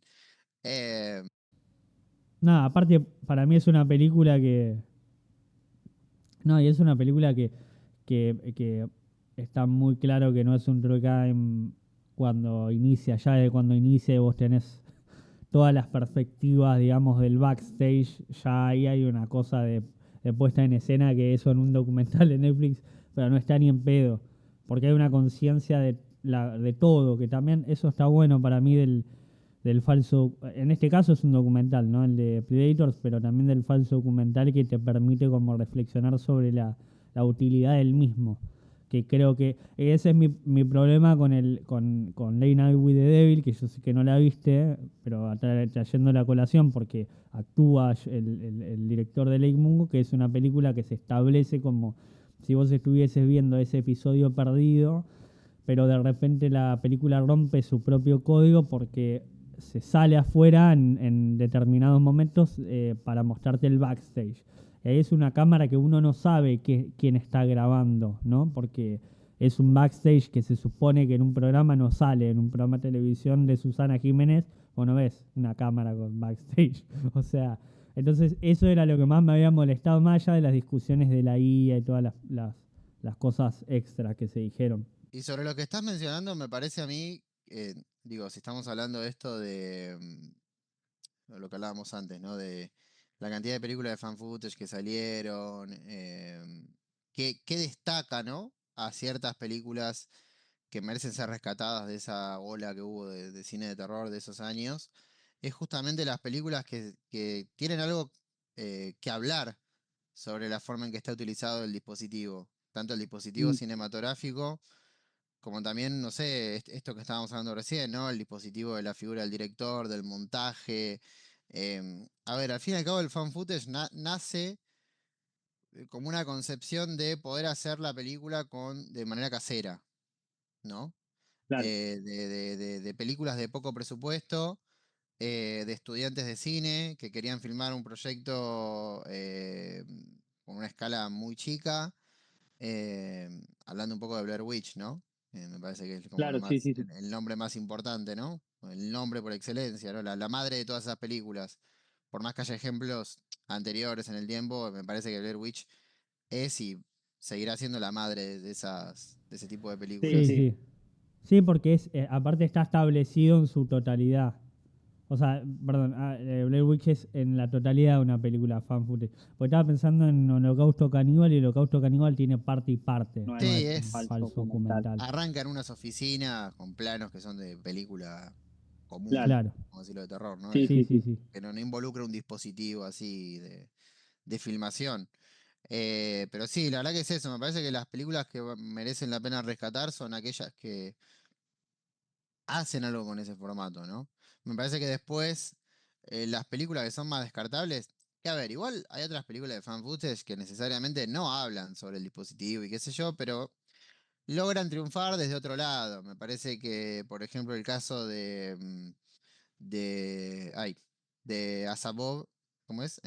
Eh, Nada, aparte para mí es una película que... No, y es una película que está muy claro que no es un true crime cuando inicia. Ya de cuando inicia vos tenés todas las perspectivas, digamos, del backstage. Ya ahí hay una cosa de puesta en escena que eso en un documental de Netflix, pero no está ni en pedo. Porque hay una conciencia de todo, que también eso está bueno para mí del falso, en este caso es un documental, ¿no? El de Predators, pero también del falso documental que te permite como reflexionar sobre la utilidad del mismo. que creo que ese es mi problema con Late Night with the Devil, que yo sé que no la viste, pero trayendo la colación porque actúa el director de Lake Mungo, que es una película que se establece como si vos estuvieses viendo ese episodio perdido, pero de repente la película rompe su propio código porque se sale afuera en determinados momentos para mostrarte el backstage. Es una cámara que uno no sabe quién está grabando, ¿no? Porque es un backstage que se supone que en un programa no sale, en un programa de televisión de Susana Jiménez, o no ves una cámara con backstage. O sea, entonces eso era lo que más me había molestado, más allá de las discusiones de la IA y todas las cosas extras que se dijeron. Y sobre lo que estás mencionando, me parece a mí, digo, si estamos hablando de esto de lo que hablábamos antes, ¿no? De la cantidad de películas de fan footage que salieron, qué destaca, ¿no? A ciertas películas que merecen ser rescatadas de esa ola que hubo de cine de terror de esos años, es justamente las películas que tienen algo que hablar sobre la forma en que está utilizado el dispositivo, tanto el dispositivo Mm, cinematográfico como también, no sé, esto que estábamos hablando recién, ¿no? El dispositivo de la figura del director, del montaje. A ver, al fin y al cabo el fan footage nace como una concepción de poder hacer la película de manera casera, ¿no? claro, De películas de poco presupuesto, de estudiantes de cine que querían filmar un proyecto con una escala muy chica, eh, hablando un poco de Blair Witch, ¿no? Me parece que es como lo claro, sí, más, sí, sí. el nombre más importante, ¿no? El nombre por excelencia, ¿no? La madre de todas esas películas. Por más que haya ejemplos anteriores en el tiempo, me parece que Blair Witch es y seguirá siendo la madre de ese tipo de Sí, Sí, películas. sí. sí. Sí, porque aparte está establecido en su totalidad. O sea, perdón, Blair Witch es en la totalidad una película fan footage. Porque estaba pensando en Holocausto Caníbal y Holocausto Caníbal tiene parte y parte, No no es Sí, es un es. falso falso documental. documental. Arranca en unas oficinas con planos que son de película Claro, común, Claro, como decirlo de terror, ¿no? sí, sí, sí, sí, sí. sí. Que no involucra un dispositivo así de filmación. Pero sí, la verdad que es eso. Me parece que las películas que merecen la pena rescatar son aquellas que hacen algo con ese formato, ¿no? Me parece que después las películas que son más descartables, que a ver, igual hay otras películas de fan footage que necesariamente no hablan sobre el dispositivo y qué sé yo, pero logran triunfar desde otro lado. Me parece que, por ejemplo, el caso ay, de Asabov, ¿cómo es?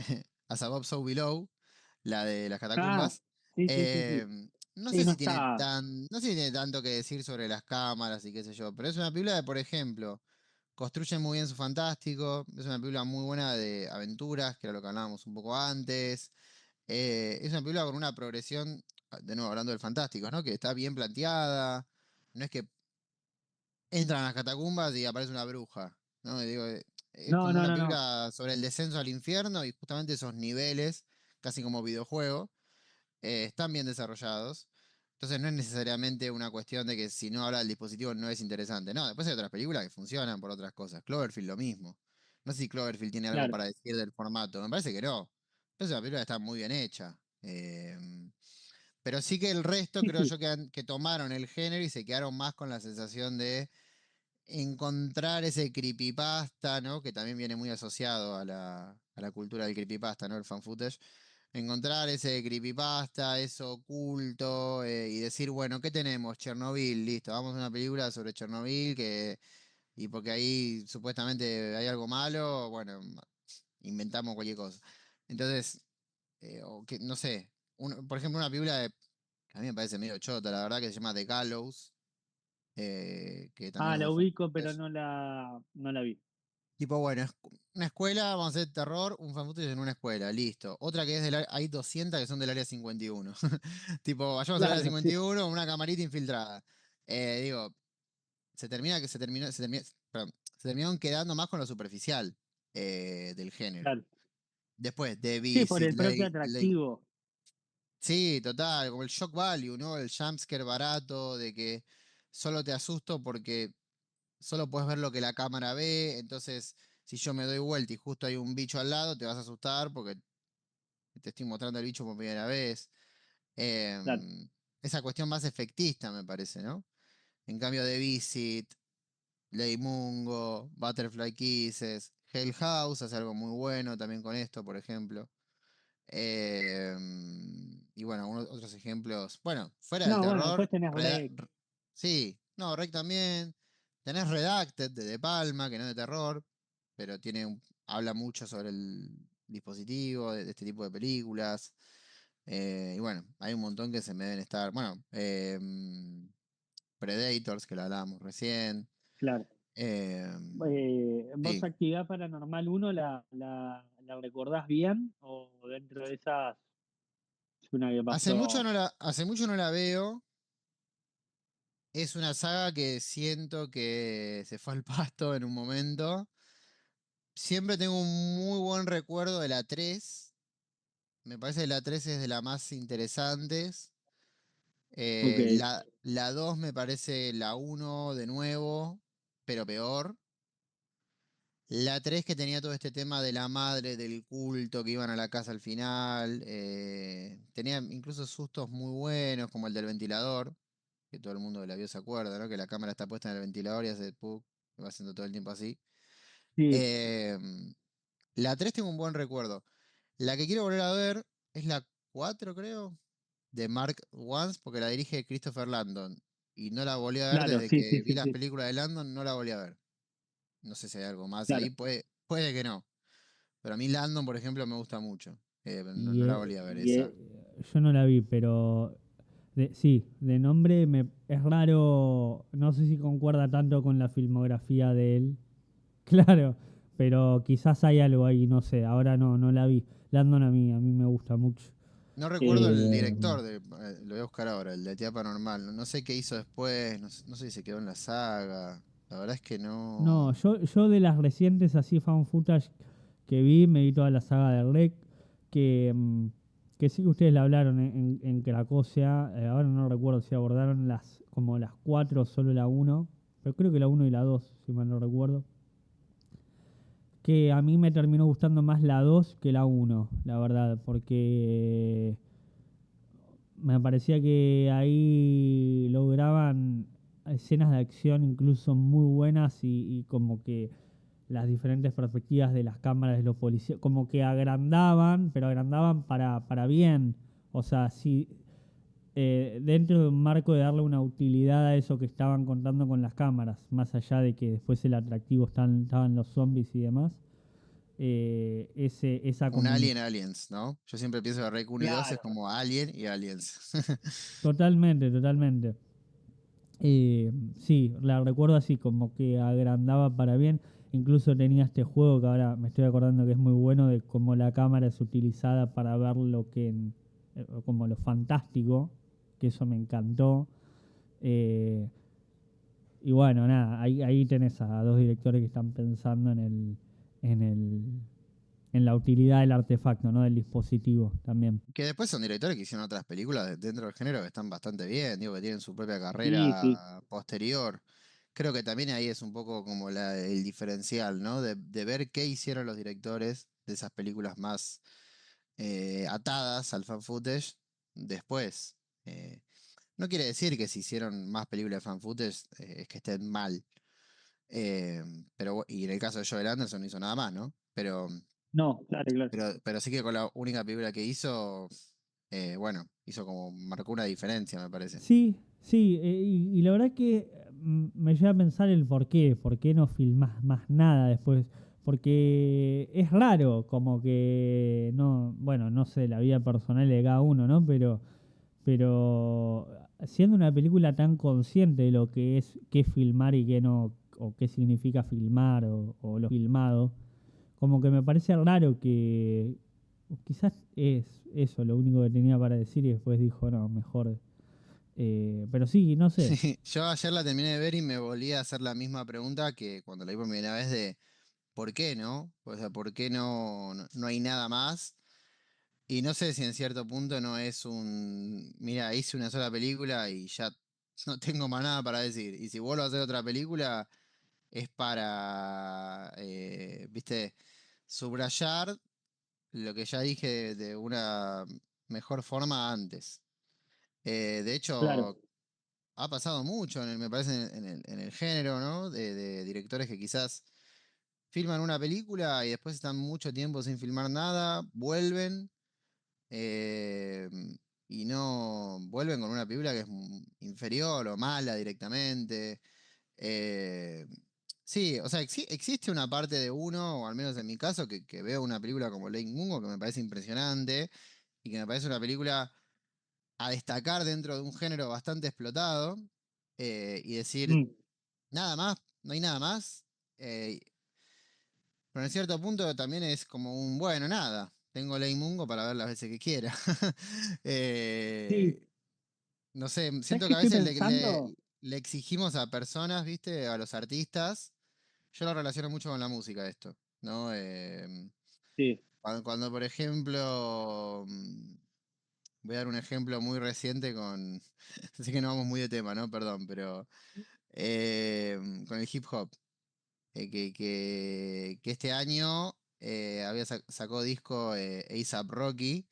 Asabov So Below, la de las Ah, catacumbas. sí, sí, sí, sí. eh, no Sí, sé no si tiene está. no sé si tiene tanto que decir sobre las cámaras y qué sé yo, pero es una película de, por ejemplo, construye muy bien su fantástico, es una película muy buena de aventuras, que era lo que hablábamos un poco antes. Es una película con una progresión, de nuevo hablando del fantástico, ¿no? Que está bien planteada. No es que entran a las catacumbas y aparece una bruja, ¿no? Y digo, es No, como no, una no, no. película sobre el descenso al infierno y justamente esos niveles, casi como videojuego, están bien desarrollados. Entonces no es necesariamente una cuestión de que si no habla del dispositivo no es interesante. No, después hay otras películas que funcionan por otras cosas. Cloverfield lo mismo. No sé si Cloverfield tiene algo Claro. para decir del formato. Me parece que no. Es una película que está muy bien hecha. Pero sí que el resto Sí, creo sí, yo que tomaron el género y se quedaron más con la sensación de encontrar ese creepypasta, ¿no? Que también viene muy asociado a la cultura del creepypasta, ¿no? El fan footage. Encontrar ese creepypasta, eso oculto, y decir, bueno, ¿qué tenemos? Chernobyl, listo, vamos a una película sobre Chernobyl, y porque ahí supuestamente hay algo malo, bueno, inventamos cualquier cosa. Entonces, no sé, por ejemplo, una película que a mí me parece medio chota, la verdad, que se llama The Gallows, que también ah, es la de fan ubico, pero footage. no la vi. Tipo, bueno, es una escuela, vamos a hacer terror, un fan footage en una escuela, listo. Otra que es hay 200 que son del área 51. Tipo, vayamos al área Claro, sí. 51, una camarita infiltrada. Digo, perdón, se terminaron quedando más con lo superficial del género. Claro. Después, The Sí, por Visit, el propio atractivo. sí, total, como el shock value, ¿no? El jumpscare barato de que solo te asusto porque solo puedes ver lo que la cámara ve, entonces si yo me doy vuelta y justo hay un bicho al lado, te vas a asustar porque te estoy mostrando el bicho por primera vez. Claro. Em, esa cuestión más efectista, me parece, ¿no? En cambio, The Visit, Lady Mungo, Butterfly Kisses, Hell House hace algo muy bueno también con esto, por ejemplo. Y bueno, otros ejemplos. Bueno, fuera del No, bueno, terror, después tenés Rec. sí, no, Rec también. Tenés Redacted de Palma, que no es de terror, pero habla mucho sobre el dispositivo, de este tipo de películas. Y bueno, hay un montón que se me deben estar. Bueno, Predators, que lo hablábamos recién. Claro. em, ¿Vos sí. Actividad Paranormal 1 la recordás bien? ¿O dentro de esas es una que pasó? Hace mucho no la veo. Es una saga que siento que se fue al pasto en un momento. Siempre tengo un muy buen recuerdo de la 3. Me parece que la 3 es de las más interesantes. Ok, La 2 me parece la uno de nuevo, pero peor. La 3 que tenía todo este tema de la madre, del culto, que iban a la casa al final. Tenía incluso sustos muy buenos, como el del ventilador, que todo el mundo que la vio se acuerda, ¿no? Que la cámara está puesta en el ventilador y hace puk, va haciendo todo el tiempo así. sí, Em, la 3 tengo un buen recuerdo. La que quiero volver a ver es la 4 creo, de Mark Once, porque la dirige Christopher Landon. Y no la volví a ver claro, desde sí, sí, que vi sí, las sí, películas de Landon, no la volví a ver. No sé si hay algo más ahí, claro. puede que no. Pero a mí Landon, por ejemplo, me gusta mucho. No, Y no la volví a ver Y, esa. yo no la vi, pero sí, de nombre es raro, no sé si concuerda tanto con la filmografía de él. Claro, pero quizás hay algo ahí, no sé, ahora no la vi. Landon a mí me gusta mucho. No recuerdo el Eh, director, lo voy a buscar ahora, el de Actividad Paranormal. No sé qué hizo después, no sé si se quedó en la saga. La verdad es que no, no. yo de las recientes así fan footage que vi, me vi toda la saga de Rec, que, que sí que ustedes la hablaron en Cracosia, ahora no recuerdo si abordaron como las cuatro o solo la uno, pero creo que la uno y la dos, si mal no recuerdo. Que a mí me terminó gustando más la 2 que la uno, la verdad, porque me parecía que ahí lograban escenas de acción incluso muy buenas y como que las diferentes perspectivas de las cámaras de los policías, como que agrandaban, pero agrandaban para bien. O sea, si dentro de un marco de darle una utilidad a eso que estaban contando con las cámaras, más allá de que después el atractivo estaban los zombies y demás, esa Un comunicación. Alien Aliens, ¿no? Yo siempre pienso que Rec 1 y 2 es Claro, como Alien y Aliens. Totalmente, totalmente. Sí, la recuerdo así, como que agrandaba para bien. Incluso tenía este juego que ahora me estoy acordando que es muy bueno, de cómo la cámara es utilizada para ver lo que, como lo fantástico, que eso me encantó. Eh, y bueno, nada, ahí tenés a dos directores que están pensando en el, en la utilidad del artefacto, ¿no? Del dispositivo también. Que después son directores que hicieron otras películas dentro del género que están bastante bien, digo que tienen su propia sí, sí. carrera posterior. Creo que también ahí es un poco como el diferencial, ¿no? De ver qué hicieron los directores de esas películas más atadas al fan footage después. Eh, no quiere decir que si hicieron más películas de fan footage es que estén mal. Eh, y en el caso de Joel Anderson no hizo nada más, ¿no? No, claro, claro. Pero sí que con la única película que hizo, bueno, marcó una diferencia, me parece. Sí, sí, y la verdad que me lleva a pensar el por qué no filmás más nada después, porque es raro, como que no, bueno, no sé, la vida personal de cada uno, ¿no? Pero siendo una película tan consciente de lo que es qué filmar y qué no, o qué significa filmar o lo filmado, como que me parece raro que quizás es eso lo único que tenía para decir y después dijo, no, mejor pero sí, no sé. Sí, yo ayer la terminé de ver y me volví a hacer la misma pregunta que cuando la vi por primera vez de ¿por qué no? O sea, ¿por qué no hay nada más? Y no sé si en cierto punto no es mira, hice una sola película y ya no tengo más nada para decir. Y si vuelvo a hacer otra película es para, viste, subrayar lo que ya dije de una mejor forma antes. De Claro. hecho, ha pasado mucho, me parece, en el género, ¿no? De directores que quizás filman una película y después están mucho tiempo sin filmar nada, vuelven eh, y no vuelven con una película que es inferior o mala directamente. Eh, sí, o sea, existe una parte de uno, o al menos en mi caso, que veo una película como Lake Mungo que me parece impresionante y que me parece una película a destacar dentro de un género bastante explotado y decir, Mm, nada más, no hay nada más. eh, pero en cierto punto también es como un, bueno, nada, tengo Ley Mungo para ver las veces que quiera. sí. Eh, no sé, ¿Sabes siento qué que a estoy veces pensando? le exigimos a personas, ¿viste? A los artistas. Yo lo relaciono mucho con la música esto, ¿no? Sí, Cuando, por ejemplo, voy a dar un ejemplo muy reciente con, sé que no vamos muy de tema, ¿no? Perdón, pero con el hip hop. Que este año sacó disco A$AP Rocky,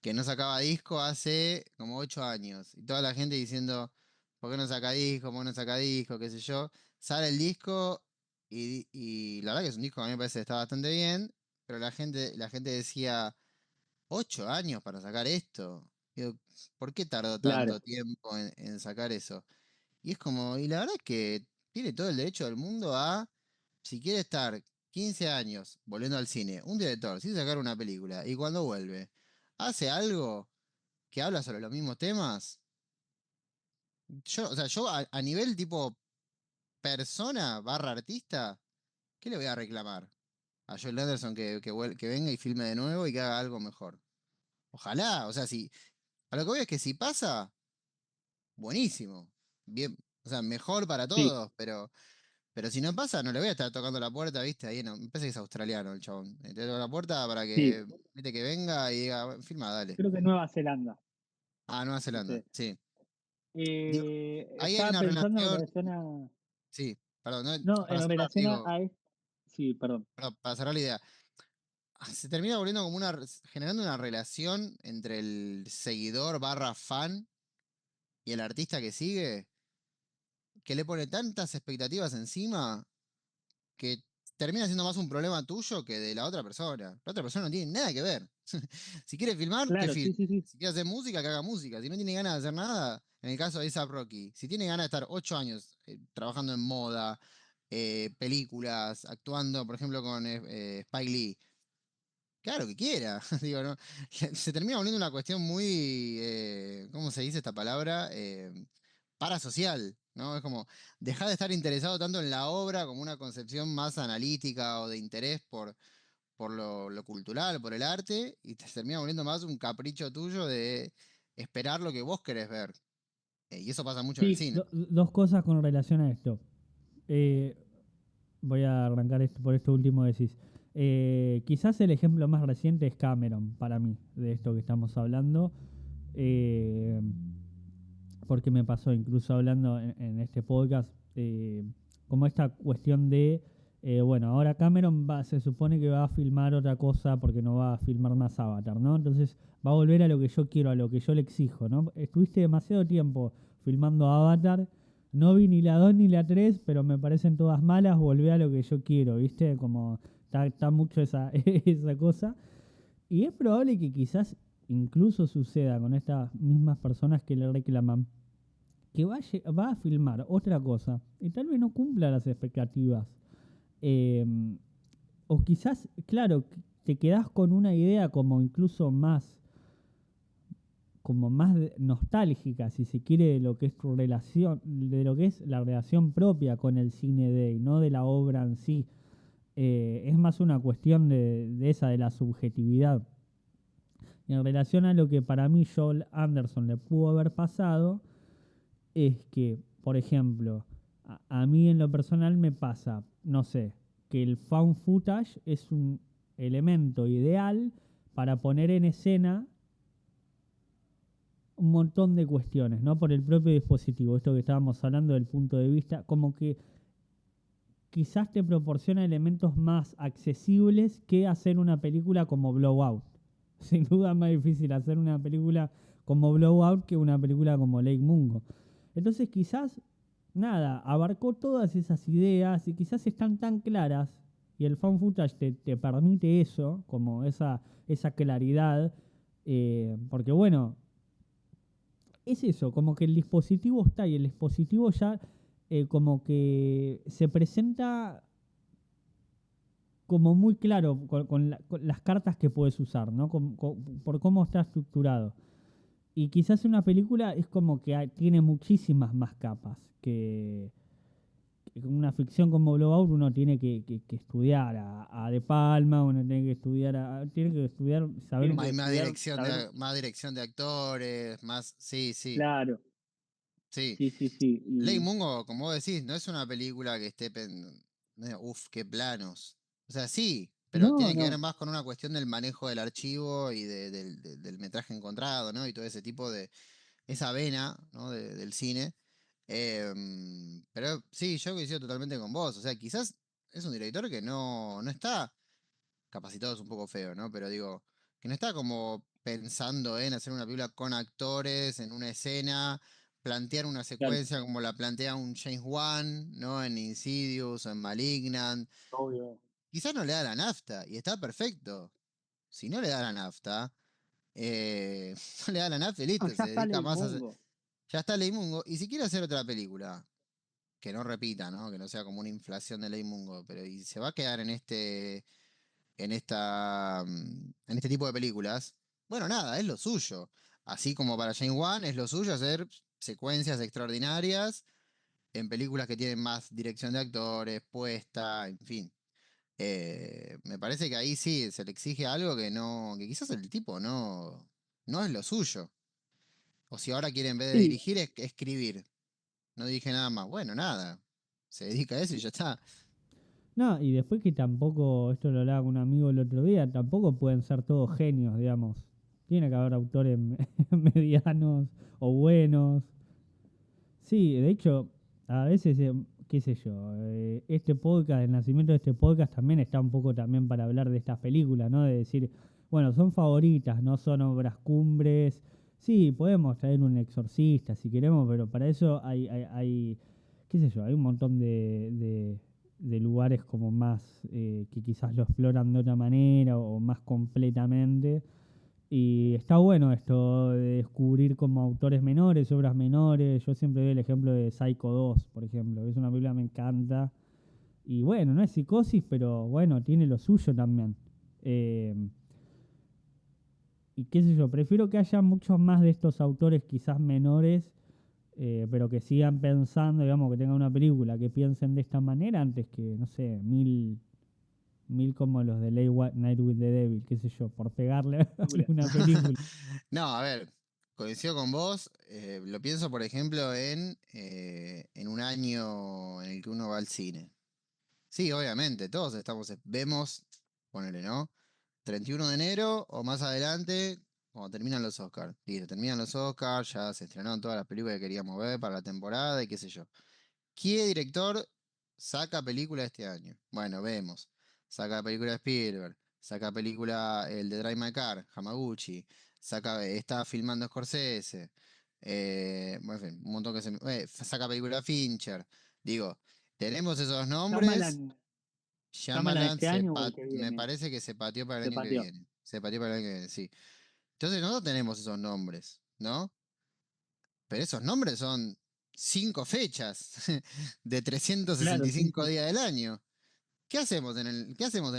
que no sacaba disco hace como 8 años. Y toda la gente diciendo, ¿por qué no saca disco? ¿Por qué no saca disco? ¿Qué sé yo? Sale el disco y la verdad que es un disco que a mí me parece que está bastante bien, pero la gente decía, 8 años para sacar esto. Digo, ¿por qué tardó claro. tanto tiempo en sacar eso? Y es como, y la verdad es que tiene todo el derecho del mundo a, si quiere estar 15 años volviendo al cine, un director, sin sacar una película, y cuando vuelve, hace algo que habla sobre los mismos temas, yo, o sea, yo a nivel tipo persona barra artista, ¿qué le voy a reclamar? A Joel Anderson que venga y filme de nuevo y que haga algo mejor. Ojalá, o sea, si, a lo que voy es que si pasa, buenísimo. Bien, o sea, mejor para Sí, todos, pero si no pasa, no le voy a estar tocando la puerta, ¿viste? Ahí no, me parece que es australiano el chabón. Te toco la puerta para sí. que, ¿viste? Que venga y diga, "Bueno, filma, dale." Creo que Nueva Zelanda. Ah, Nueva Zelanda, Ese. sí. Digo, ahí hay Estaba una pensando en relación, relación a. sí, perdón, No, para en cerrar, relación digo, Sí, perdón. para cerrar la idea. Se termina volviendo como generando una relación entre el seguidor barra fan y el artista que sigue, que le pone tantas expectativas encima que termina siendo más un problema tuyo que de la otra persona. La otra persona no tiene nada que ver. Si quiere filmar, que Claro, sí, sí, filme. sí. Si quiere hacer música, que haga música. Si no tiene ganas de hacer nada, en el caso de A$AP Rocky, si tiene ganas de estar 8 años trabajando en moda, películas, actuando, por ejemplo, con Spike Lee, claro que quiera. Digo, ¿no? Se termina volviendo una cuestión muy, ¿cómo se dice esta palabra? Parasocial, ¿no? Es como, dejar de estar interesado tanto en la obra como una concepción más analítica o de interés por lo cultural, por el arte, y te termina volviendo más un capricho tuyo de esperar lo que vos querés ver. Y eso pasa mucho en el Sí, cine. dos cosas con relación a esto. Eh, Voy a arrancar esto por esto último que decís. Quizás el ejemplo más reciente es Cameron, para mí, de esto que estamos hablando. Eh, Porque me pasó, incluso hablando en este podcast, como esta cuestión de, bueno, ahora Cameron se supone que va a filmar otra cosa porque no va a filmar más Avatar, ¿no? Entonces va a volver a lo que yo quiero, a lo que yo le exijo, ¿no? Estuviste demasiado tiempo filmando Avatar, no vi ni la 2 ni la 3, pero me parecen todas malas, volvé a lo que yo quiero, ¿viste? Como está mucho esa, esa cosa. Y es probable que quizás incluso suceda con estas mismas personas que le reclaman que va a filmar otra cosa y tal vez no cumpla las expectativas. Eh, o quizás, claro, te quedás con una idea como más nostálgica, si se quiere, de lo que es tu relación, de lo que es la relación propia con el cine y no de la obra en sí. Es más una cuestión de esa, de la subjetividad. Y en relación a lo que para mí Joel Anderson le pudo haber pasado, es que, por ejemplo, a mí en lo personal me pasa, no sé, que el found footage es un elemento ideal para poner en escena un montón de cuestiones, ¿no? Por el propio dispositivo, esto que estábamos hablando del punto de vista, como que quizás te proporciona elementos más accesibles que hacer una película como Blowout. Sin duda es más difícil hacer una película como Blowout que una película como Lake Mungo. Entonces quizás, nada, abarcó todas esas ideas y quizás están tan claras y el found footage te permite eso, como esa claridad, porque bueno, es eso, como que el dispositivo está y el dispositivo ya como que se presenta como muy claro con las cartas que puedes usar, ¿no? Por cómo está estructurado. Y quizás una película es como que tiene muchísimas más capas que una ficción como Blowout uno tiene que estudiar a De Palma, uno tiene que estudiar, saber Tiene que Hay estudiar, saber, más dirección de actores, más. Sí, sí, claro, sí. sí, sí, sí. Ley Mungo, como vos decís, no es una película que esté. Uf, qué planos. O sea, sí, pero No, tiene que ver no, más con una cuestión del manejo del archivo y del metraje encontrado, ¿no? Y todo ese tipo de. Esa vena, ¿no? Del cine. Pero sí, yo coincido totalmente con vos. O sea, quizás es un director que no está capacitado, es un poco feo, ¿no? Pero digo, que no está como pensando en hacer una película con actores, en una escena, plantear una claro, secuencia como la plantea un James Wan, ¿no? En Insidious o en Malignant. obvio. Quizás no le da la nafta y está perfecto. Si no le da la nafta, no le da la nafta y No, listo, ya se está dedica Ley más a Mungo. ya está Ley Mungo. Y si quiere hacer otra película, que no repita, ¿no? Que no sea como una inflación de Ley Mungo, pero y se va a quedar en este tipo de películas, bueno, nada, es lo suyo. Así como para Jane Wan es lo suyo hacer secuencias extraordinarias en películas que tienen más dirección de actores, puesta, en fin. Me parece que ahí sí se le exige algo que no, que quizás el tipo no es lo suyo. O si ahora quiere en vez de Sí, dirigir, escribir. No dije nada más. Bueno, nada. Se dedica a eso y ya está. No, y después que tampoco, esto lo hablaba con un amigo el otro día, tampoco pueden ser todos genios, digamos. Tiene que haber autores medianos o buenos. Sí, de hecho, a veces, qué sé yo, este podcast, el nacimiento de este podcast también está un poco también para hablar de estas películas, ¿no? De decir, bueno, son favoritas, no son obras cumbres. Sí, podemos traer un exorcista si queremos, pero para eso hay qué sé yo, hay un montón de lugares como más que quizás lo exploran de otra manera o más completamente. Y está bueno esto de descubrir como autores menores, obras menores. Yo siempre doy el ejemplo de Psycho 2, por ejemplo, que es una película que me encanta. Y bueno, no es psicosis, pero bueno, tiene lo suyo también. Eh, y qué sé yo, prefiero que haya muchos más de estos autores quizás menores, pero que sigan pensando, digamos, que tengan una película, que piensen de esta manera antes que, no sé, mil como los de Night with the Devil, qué sé yo, por pegarle a película. una película. No, a ver, coincido con vos. Lo pienso, por ejemplo, en un año en el que uno va al cine. Sí, obviamente, todos vemos, ponele, ¿no? 31 de enero o más adelante, cuando terminan los Oscars. Listo, terminan los Oscars, ya se estrenaron todas las películas que queríamos ver para la temporada y qué sé yo. ¿Qué director saca película este año? Bueno, vemos. Saca película de Spielberg, saca película el de Drive My Car, Hamaguchi, está filmando Scorsese, bueno, en fin, un montón saca película Fincher. Digo, tenemos esos nombres. Shyamalan, Shyamalan Shyamalan este año o el que me viene. parece que se pateó para el Se año que pateó. viene. Se pateó para el año que viene, sí. Entonces nosotros tenemos esos nombres, ¿no? Pero esos nombres son 5 fechas de Claro, sí, 365 sí. días del año. ¿Qué hacemos en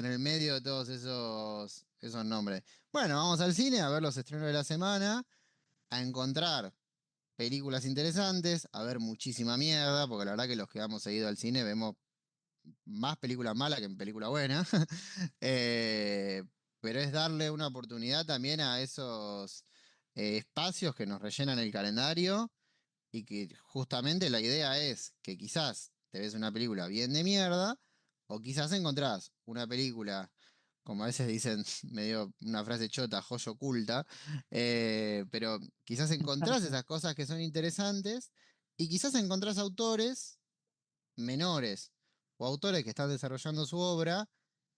el medio de todos esos nombres? Bueno, vamos al cine a ver los estrenos de la semana, a encontrar películas interesantes, a ver muchísima mierda, porque la verdad que los que hemos seguido al cine vemos más películas malas que en película buena. Eh, pero es darle una oportunidad también a esos espacios que nos rellenan el calendario y que justamente la idea es que quizás te ves una película bien de mierda o quizás encontrás una película, como a veces dicen, medio una frase chota, joya oculta, pero quizás encontrás esas cosas que son interesantes y quizás encontrás autores menores o autores que están desarrollando su obra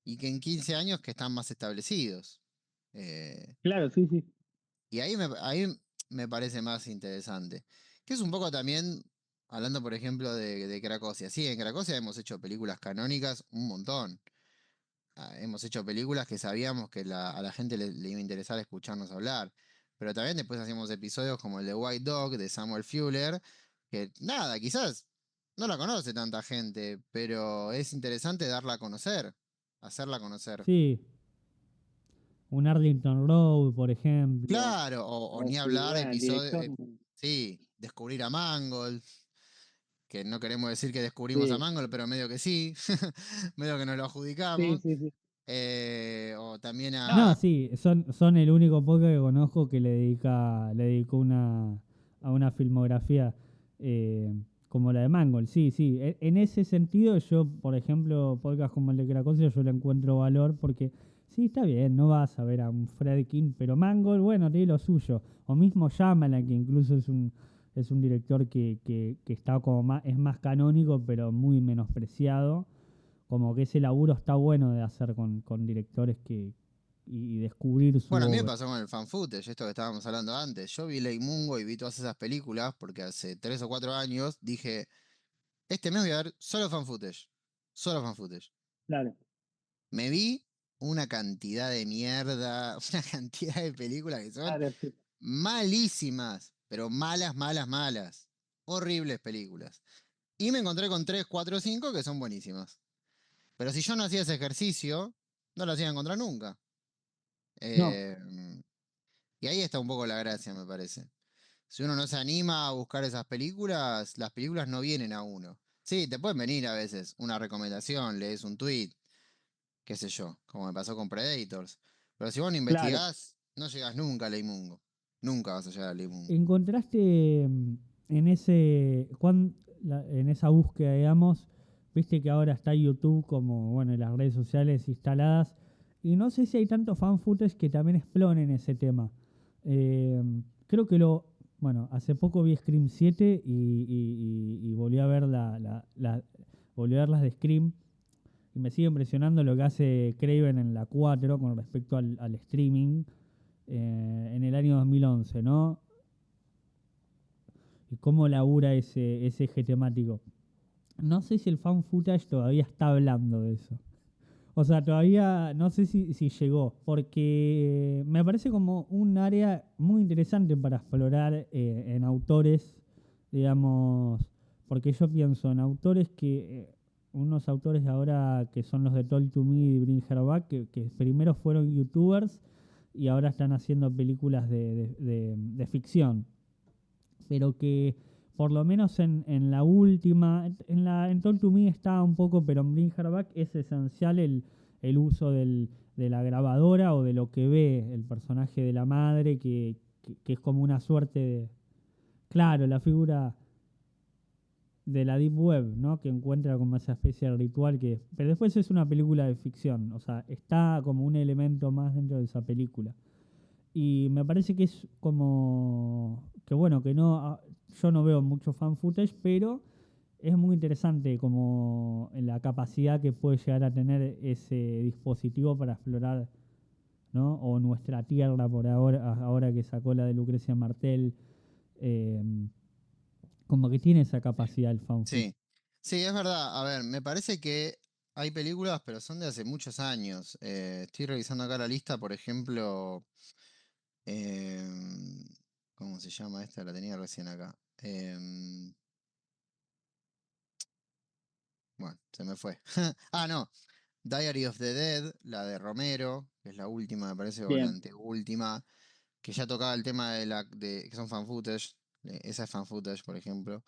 y que en 15 años que están más establecidos. Eh, Claro, sí, sí. y ahí me parece más interesante. Que es un poco también, hablando por ejemplo de Cracosia. Sí, en Cracosia hemos hecho películas canónicas un montón. Hemos hecho películas que sabíamos que a la gente le iba a interesar escucharnos hablar. Pero también después hacíamos episodios como el de White Dog de Samuel Fuller, que nada, quizás no la conoce tanta gente, pero es interesante darla a conocer, hacerla conocer. Sí, un Arlington Road, por ejemplo. Claro, o Ah, ni sí, hablar bueno, el episodios, director. sí, descubrir a Mangold, que no queremos decir que descubrimos a Sí, Mangold, pero medio que sí, medio que nos lo sí, adjudicamos. sí, sí. O también No, a... sí, son el único podcast que conozco que le dedicó a una filmografía eh, como la de Mangold. Sí, sí. En ese sentido, yo, por ejemplo, podcast como el de Cracosia, yo le encuentro valor porque sí, está bien, no vas a ver a un Friedkin, pero Mangold, bueno, tiene lo suyo. O mismo Shyamalan, que incluso es un director que está como más, es más canónico, pero muy menospreciado. Como que ese laburo está bueno de hacer con directores y descubrir su Bueno, a mí me obra. pasó con el fan footage, esto que estábamos hablando antes. Yo vi Lake Mungo y vi todas esas películas porque hace 3 o 4 años dije, este mes voy a ver solo fan footage, solo fan footage. Claro. Me vi una cantidad de mierda, una cantidad de películas que son Claro, sí. malísimas, pero malas, malas, malas. Horribles películas. Y me encontré con 3, 4, 5 que son buenísimas. Pero si yo no hacía ese ejercicio, no las iba a encontrar nunca. No, Eh, y ahí está un poco la gracia, me parece. Si uno no se anima a buscar esas películas, las películas no vienen a uno. Sí, te pueden venir a veces una recomendación, lees un tweet, qué sé yo, como me pasó con Predators. Pero si vos no claro. investigás, no llegás nunca a Leimungo. Nunca vas a llegar a Leimungo. ¿Encontraste en en esa búsqueda, digamos, viste que ahora está YouTube como, bueno, y las redes sociales instaladas, y no sé si hay tantos fan footage que también exploren ese tema. Eh, creo que bueno, hace poco vi Scream 7 y volví a ver volví a ver las de Scream, y me sigue impresionando lo que hace Craven en la 4 con respecto al streaming en el año 2011, ¿no? Y cómo labura ese eje temático. No sé si el fan footage todavía está hablando de eso. O sea, todavía no sé si llegó, porque me parece como un área muy interesante para explorar en autores, digamos, porque yo pienso en autores unos autores ahora que son los de Talk to Me y Bring Her Back, que primero fueron youtubers y ahora están haciendo películas de ficción, pero que por lo menos en la última, en Talk to Me está un poco, pero en Bring Her Back es esencial el uso de la grabadora o de lo que ve el personaje de la madre, que es como una suerte de, claro, la figura de la Deep Web, ¿no? Que encuentra como esa especie de ritual pero después es una película de ficción, o sea, está como un elemento más dentro de esa película. Y me parece que es como que bueno, que no yo no veo mucho fan footage, pero es muy interesante como la capacidad que puede llegar a tener ese dispositivo para explorar, ¿no? O Nuestra Tierra por ahora que sacó la de Lucrecia Martel, eh, como que tiene esa capacidad el fan footage. Sí, sí, es verdad. A ver, me parece que hay películas, pero son de hace muchos años. Estoy revisando acá la lista, por ejemplo, em, ¿cómo se llama esta? La tenía recién acá. Bueno, se me fue. Ah, no. Diary of the Dead, la de Romero, que es la última, me parece, o la Bien. anteúltima, que ya tocaba el tema que son fan footage. Esa es fan footage, por ejemplo.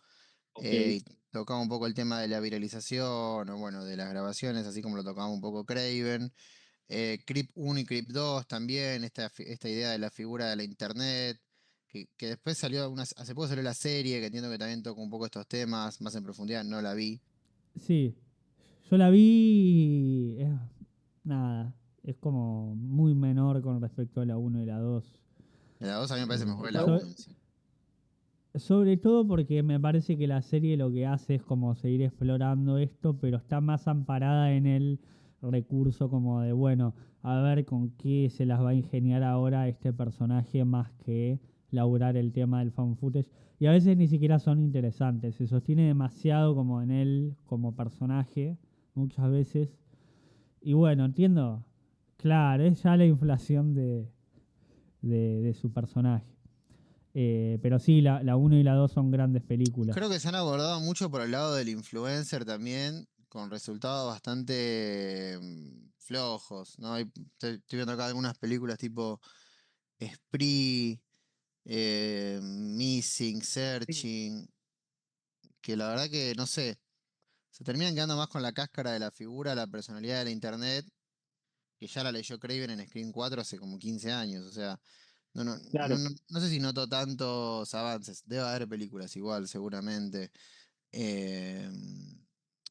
Ok. Y tocaba un poco el tema de la viralización, o bueno, de las grabaciones, así como lo tocaba un poco Craven. Creep 1 y Creep 2 también, esta idea de la figura de la internet, que después salió, hace poco salió la serie, que entiendo que también toca un poco estos temas, más en profundidad, no la vi. Sí, yo la vi, nada, es como muy menor con respecto a la uno y la 2. La 2 a mí me parece mejor que la So- 1, sí. Sobre todo porque me parece que la serie lo que hace es como seguir explorando esto, pero está más amparada en el recurso como de, bueno, a ver con qué se las va a ingeniar ahora este personaje más que laburar el tema del fan footage. Y a veces ni siquiera son interesantes. Se sostiene demasiado como en él, como personaje, muchas veces. Y bueno, entiendo. Claro, es ya la inflación de su personaje. Pero sí, la 1 y la 2 son grandes películas. Creo que se han abordado mucho por el lado del influencer también, con resultados bastante flojos, ¿no? Estoy viendo acá algunas películas tipo Spree, Missing, Sí, Searching, que la verdad que no sé, se terminan quedando más con la cáscara de la figura, la personalidad de la internet, que ya la leyó Craven en Screen 4 hace como 15 años, o sea, claro. no sé si noto tantos avances, debe haber películas igual, seguramente. Eh,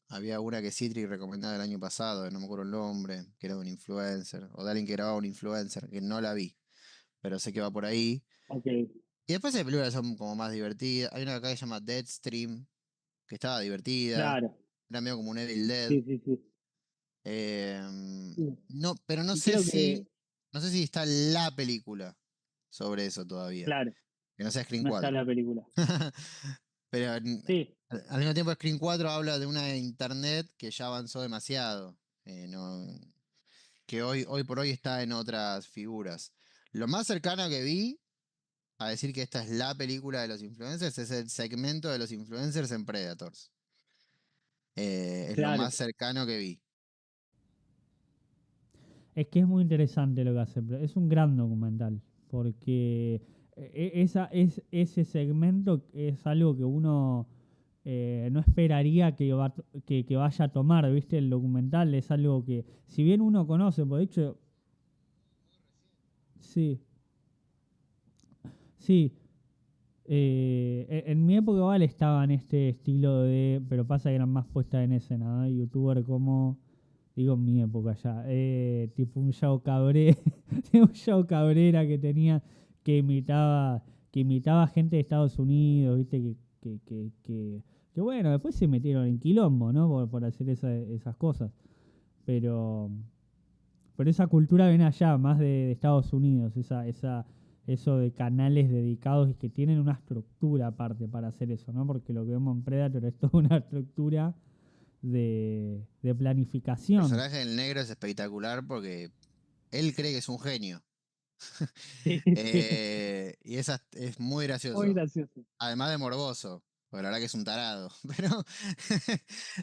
Había una que Citric recomendaba el año pasado, no me acuerdo el nombre, que era de un influencer, o de alguien que grababa un influencer, que no la vi, pero sé que va por ahí. Ok, Y después hay películas que son como más divertidas. Hay una acá que se llama Deadstream, que estaba divertida, claro. era medio como un Evil Dead. Sí, sí, sí. Sí. No, pero Y creo que, no sé si está la película sobre eso todavía, claro, que no sea Screen no está 4. la película. Pero Sí, al mismo tiempo Screen 4 habla de una internet que ya avanzó demasiado, que hoy por hoy está en otras figuras. Lo más cercano que vi a decir que esta es la película de los influencers es el segmento de los influencers en Predators. Es lo claro, más cercano que vi. Es que es muy interesante lo que hace. Es un gran documental. Porque ese segmento es algo que uno no esperaría que vaya a tomar, ¿viste? El documental es algo que, si bien uno conoce, por hecho, sí, sí. En mi época igual estaba en este estilo de, pero pasa que eran más puestas en escena, ¿no? Youtuber como, digo en mi época ya, tipo un Yao Cabré, un Yao Cabrera que tenía, que imitaba, que imitaba gente de Estados Unidos, viste, que bueno, después se metieron en quilombo, ¿no? Por hacer esas cosas, pero, pero esa cultura viene allá, más de Estados Unidos, eso de canales dedicados y que tienen una estructura aparte para hacer eso, ¿no? Porque lo que vemos en Predator es toda una estructura de El planificación. personaje del negro es espectacular porque él cree que es un genio. sí, sí. Y es muy Muy gracioso. gracioso. Además de morboso, porque la verdad que es un tarado. Pero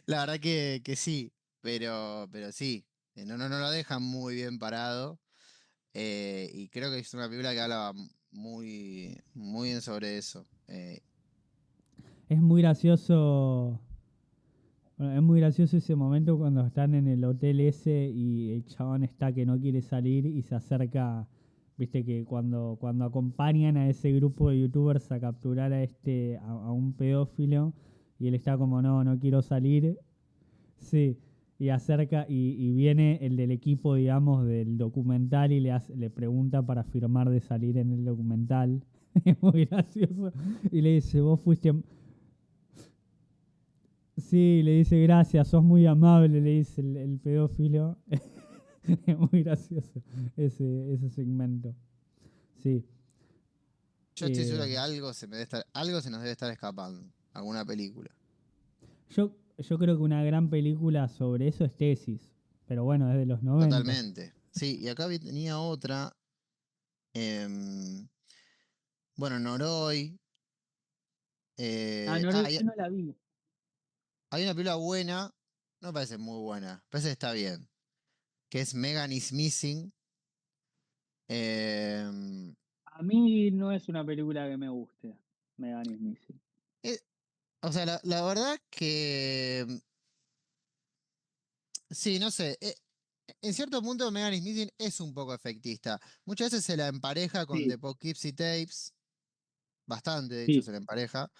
la verdad que sí. Pero sí. No lo dejan muy bien parado. Y creo que es una película que habla muy bien sobre eso. Es muy gracioso. Bueno, es muy gracioso ese momento cuando están en el hotel ese y el chabón está que no quiere salir y se acerca, viste que cuando acompañan a ese grupo de youtubers a capturar a un pedófilo y él está como no quiero salir, sí, y acerca y viene el del equipo, digamos, del documental y le pregunta para firmar de salir en el documental. Es muy gracioso. Y le dice, vos fuiste. Sí, le dice gracias, sos muy amable, le dice el pedófilo. Es muy gracioso ese segmento. Sí. Yo estoy seguro Eh, que algo se nos debe estar escapando. Alguna película. yo creo que una gran película sobre eso es Tesis. Pero bueno, es de los 90. Totalmente. Sí, y acá tenía otra. em, bueno, Noroi. Ah, no, Ah, yo no la vi. hay una película buena. No me parece muy buena. Parece que está bien. Que es Megan is Missing. em, A mí no es una película que me guste. Megan is Missing. eh, o sea, la verdad que. Sí, no sé. En cierto punto, Megan is Missing es un poco efectista. Muchas veces se la empareja con Sí, The Poughkeepsie Tapes. Bastante, de hecho, sí, se la empareja.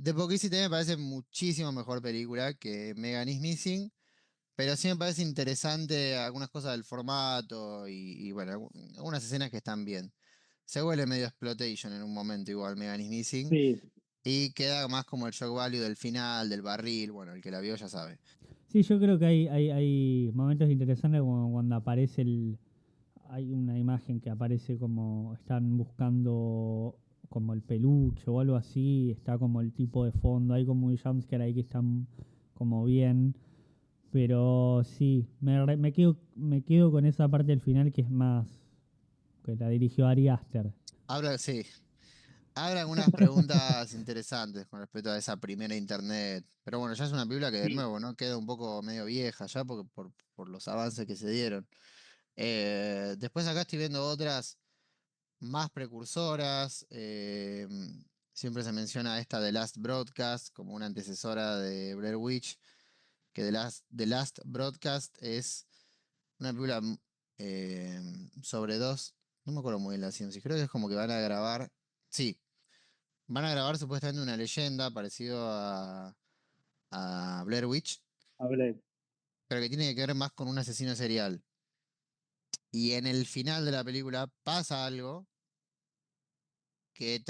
The Poughkeepsie Tapes me parece muchísimo mejor película que Megan is Missing. Pero sí me parece interesante algunas cosas del formato y bueno, algunas escenas que están bien. Se vuelve medio exploitation en un momento igual Megan is Missing. sí. Y queda más como el shock value del final, del barril. Bueno, el que la vio ya sabe. Sí, yo creo que hay momentos interesantes como cuando aparece hay una imagen que aparece como están buscando como el peluche o algo así, está como el tipo de fondo, hay como un jumpscare ahí que están como bien, pero sí, me quedo con esa parte del final que es más, que la dirigió Ari Aster. Sí, abre algunas preguntas interesantes con respecto a esa primera internet. Pero bueno, ya es una película que de Sí, nuevo, ¿no? Queda un poco medio vieja ya porque por los avances que se dieron. Después acá estoy viendo otras más precursoras. Siempre se menciona esta The Last Broadcast como una antecesora de Blair Witch, que The Last Broadcast es una película eh, sobre dos, no me acuerdo muy bien la ciencia, creo que es como que van a grabar, sí, van a grabar supuestamente una leyenda parecido a Blair Witch, hablé. pero que tiene que ver más con un asesino serial. Y en el final de la película pasa algo que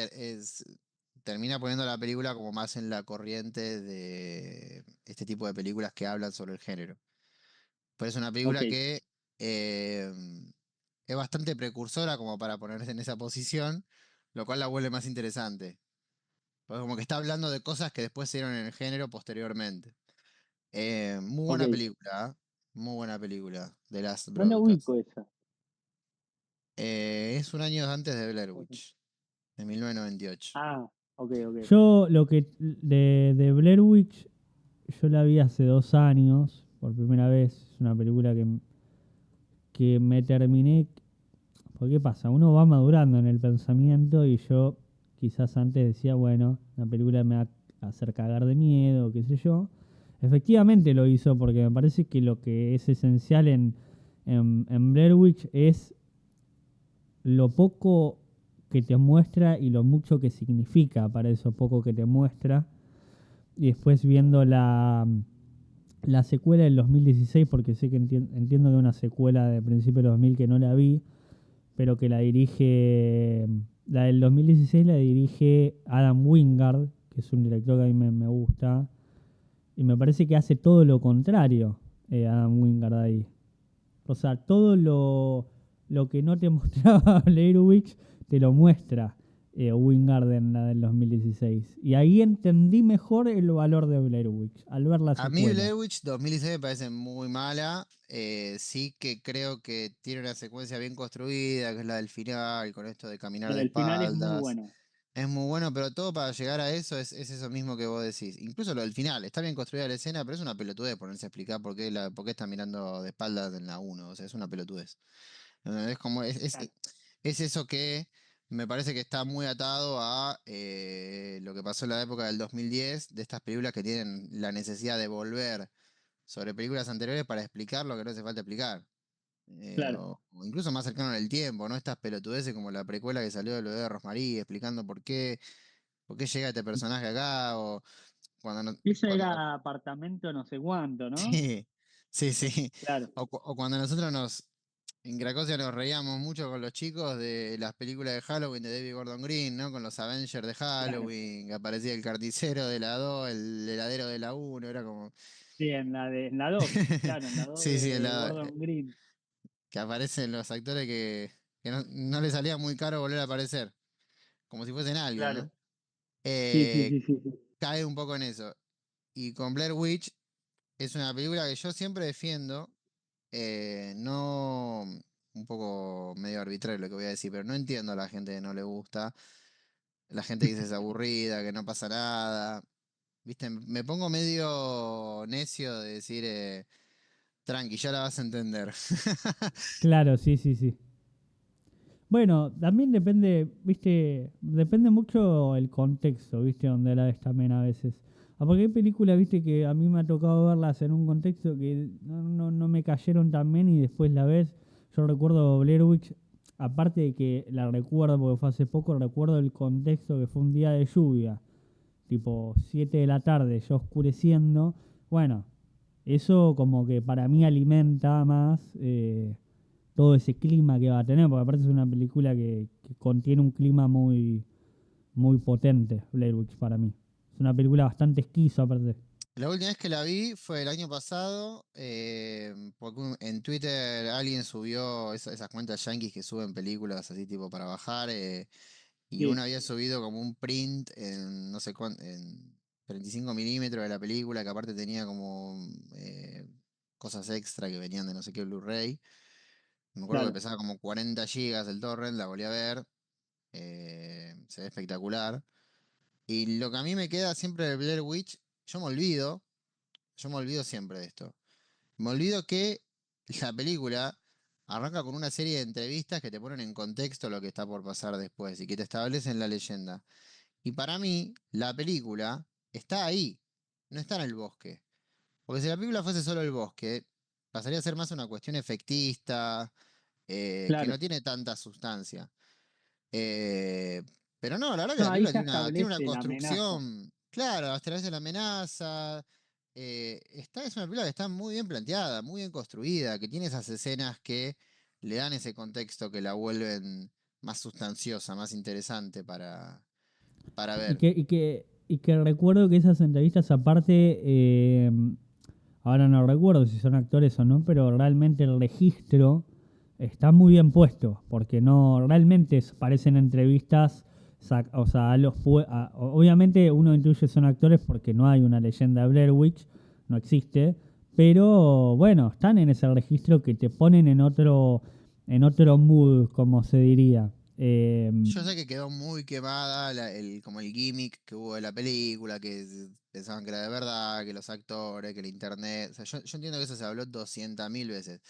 termina poniendo la película como más en la corriente de este tipo de películas que hablan sobre el género. Pero es una Ok, película que eh, es bastante precursora como para ponerse en esa posición, lo cual la vuelve más interesante. Porque como que está hablando de cosas que después se dieron en el género posteriormente. Muy ok. buena película, ¿eh? Muy buena película, The Last No la Broadcast. ubico esa. Es un año antes de Blair Witch, de 1998. Ah, ok, ok. Yo lo que de Blair Witch, yo la vi hace 2 años, por primera vez, es una película que me terminé. ¿Por qué pasa? Uno va madurando en el pensamiento y yo quizás antes decía, bueno, la película me va a hacer cagar de miedo, qué sé yo. Efectivamente lo hizo porque me parece que lo que es esencial en Blair Witch es lo poco que te muestra y lo mucho que significa para eso poco que te muestra. Y después viendo la secuela del 2016, porque sé que entiendo que es una secuela de principio de 2000 que no la vi, pero que la dirige, la del 2016 la dirige Adam Wingard, que es un director que a mí me gusta, y me parece que hace todo lo contrario, Adam Wingard ahí. O sea, todo lo que no te mostraba Blair Witch, te lo muestra Wingard en la del 2016. Y ahí entendí mejor el valor de Blair Witch, al ver la A mí secuela. Blair Witch 2016 me parece muy mala. Sí que creo que tiene una secuencia bien construida, que es la del final, con esto de caminar de El final es muy espaldas. bueno. Es muy bueno, pero todo para llegar a eso es eso mismo que vos decís. Incluso lo del final, está bien construida la escena, pero es una pelotudez ponerse a explicar por qué está mirando de espaldas en la uno. O sea, es una pelotudez. Es como, Claro, es eso que me parece que está muy atado a lo que pasó en la época del 2010, de estas películas que tienen la necesidad de volver sobre películas anteriores para explicar lo que no hace falta explicar. claro. O incluso más cercano en el tiempo, ¿no? Estas pelotudeces como la precuela que salió de lo de Rosmarie, explicando por qué llega este personaje acá, o cuando, Esa cuando era apartamento no sé cuánto, ¿no? sí, sí, sí. Claro, O cuando nosotros en Cracovia nos reíamos mucho con los chicos de las películas de Halloween de David Gordon Green, ¿no? Con los Avengers de claro. Halloween, que aparecía el carnicero de la 2, el heladero de la uno, era como... Sí, en la 2, claro, en la 2 Sí, sí, de Gordon Green. que aparecen los actores que no les salía muy caro volver a aparecer, como si fuesen alguien, ¿no? Claro. Sí, sí, Eh, sí, sí, sí. cae un poco en eso. Y con Blair Witch es una película que yo siempre defiendo. No, un poco medio arbitrario lo que voy a decir, pero no entiendo a la gente que no le gusta, la gente que dice es aburrida, que no pasa nada. Viste, me pongo medio necio de decir, tranqui, ya la vas a entender. Claro, sí, sí, sí. Bueno, también depende, viste, depende mucho el contexto, viste, donde la ves también a veces. Porque hay películas, viste, que a mí me ha tocado verlas en un contexto que no me cayeron tan bien y después la ves. Yo recuerdo Blair Witch, aparte de que la recuerdo porque fue hace poco, recuerdo el contexto que fue un día de lluvia, tipo 7 de la tarde, ya oscureciendo. Bueno, eso como que para mí alimenta más todo ese clima que va a tener, porque aparte es una película que contiene un clima muy, muy potente, Blair Witch para mí. Es una película bastante esquizo aparte. La última vez que la vi fue el año pasado, porque en Twitter alguien subió esas cuentas yankees que suben películas así tipo para bajar, y Sí, uno había subido como un print en no sé cuánto, en 35 milímetros de la película, que aparte tenía como cosas extra que venían de no sé qué Blu-ray. Me acuerdo que claro. pesaba como 40 gigas el torrent, la volví a ver, se ve espectacular. Y lo que a mí me queda siempre de Blair Witch, yo me olvido, yo me olvido siempre de esto. Me olvido que la película arranca con una serie de entrevistas que te ponen en contexto lo que está por pasar después y que te establecen la leyenda. Y para mí, la película está ahí, no está en el bosque. Porque si la película fuese solo el bosque, pasaría a ser más una cuestión efectista, que Claro. no tiene tanta sustancia. Eh, pero no, la verdad que No, la ahí película ya tiene una establece la amenaza. construcción, claro, hasta la la amenaza. Es una película que está muy bien planteada, muy bien construida, que tiene esas escenas que le dan ese contexto que la vuelven más sustanciosa, más interesante para Y ver. que recuerdo que esas entrevistas aparte, ahora no recuerdo si son actores o no, pero realmente el registro está muy bien puesto, porque no realmente parecen entrevistas, o sea, obviamente uno intuye son actores porque no hay una leyenda de Blair Witch, no existe, pero bueno, están en ese registro que te ponen en otro mood, como se diría. Yo sé que quedó muy quemada como el gimmick que hubo de la película, que pensaban que era de verdad, que los actores, que el internet. O sea, yo entiendo que eso se habló 200.000 veces.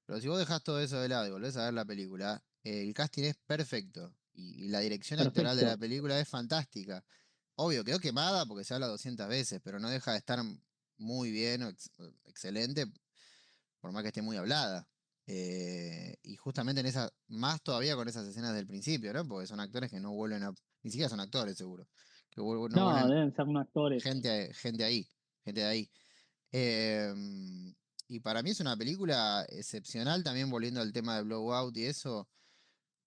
Pero si vos dejás todo eso de lado y volvés a ver la película, el casting es perfecto. Y la dirección actoral de la Perfecto. película es fantástica. Obvio, quedó quemada porque se habla 200 veces, pero no deja de estar muy bien o excelente por más que esté muy hablada. Y justamente en esa, más todavía con esas escenas del principio, ¿no? Porque son actores que no vuelven a, ni siquiera son actores seguro, que no No, vuelven deben ser unos actores. gente ahí, gente de ahí. Y para mí es una película excepcional, también volviendo al tema de Blowout y eso,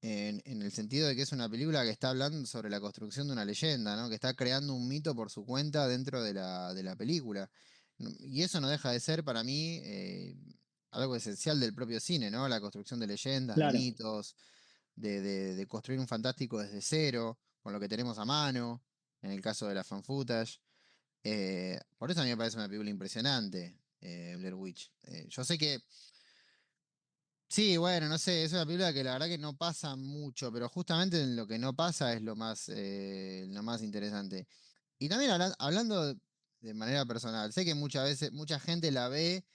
en el sentido de que es una película que está hablando sobre la construcción de una leyenda, ¿no? Que está creando un mito por su cuenta dentro de la película. Y eso no deja de ser para mí algo esencial del propio cine, ¿no? La construcción de leyendas, de Claro. mitos, de construir un fantástico desde cero, con lo que tenemos a mano, en el caso de la fan footage. Por eso a mí me parece una película impresionante, Blair Witch. Yo sé que sí, bueno, no sé, es una película que la verdad que no pasa mucho, pero justamente en lo que no pasa es lo más interesante. Y también hablando de manera personal, sé que muchas veces, mucha gente la ve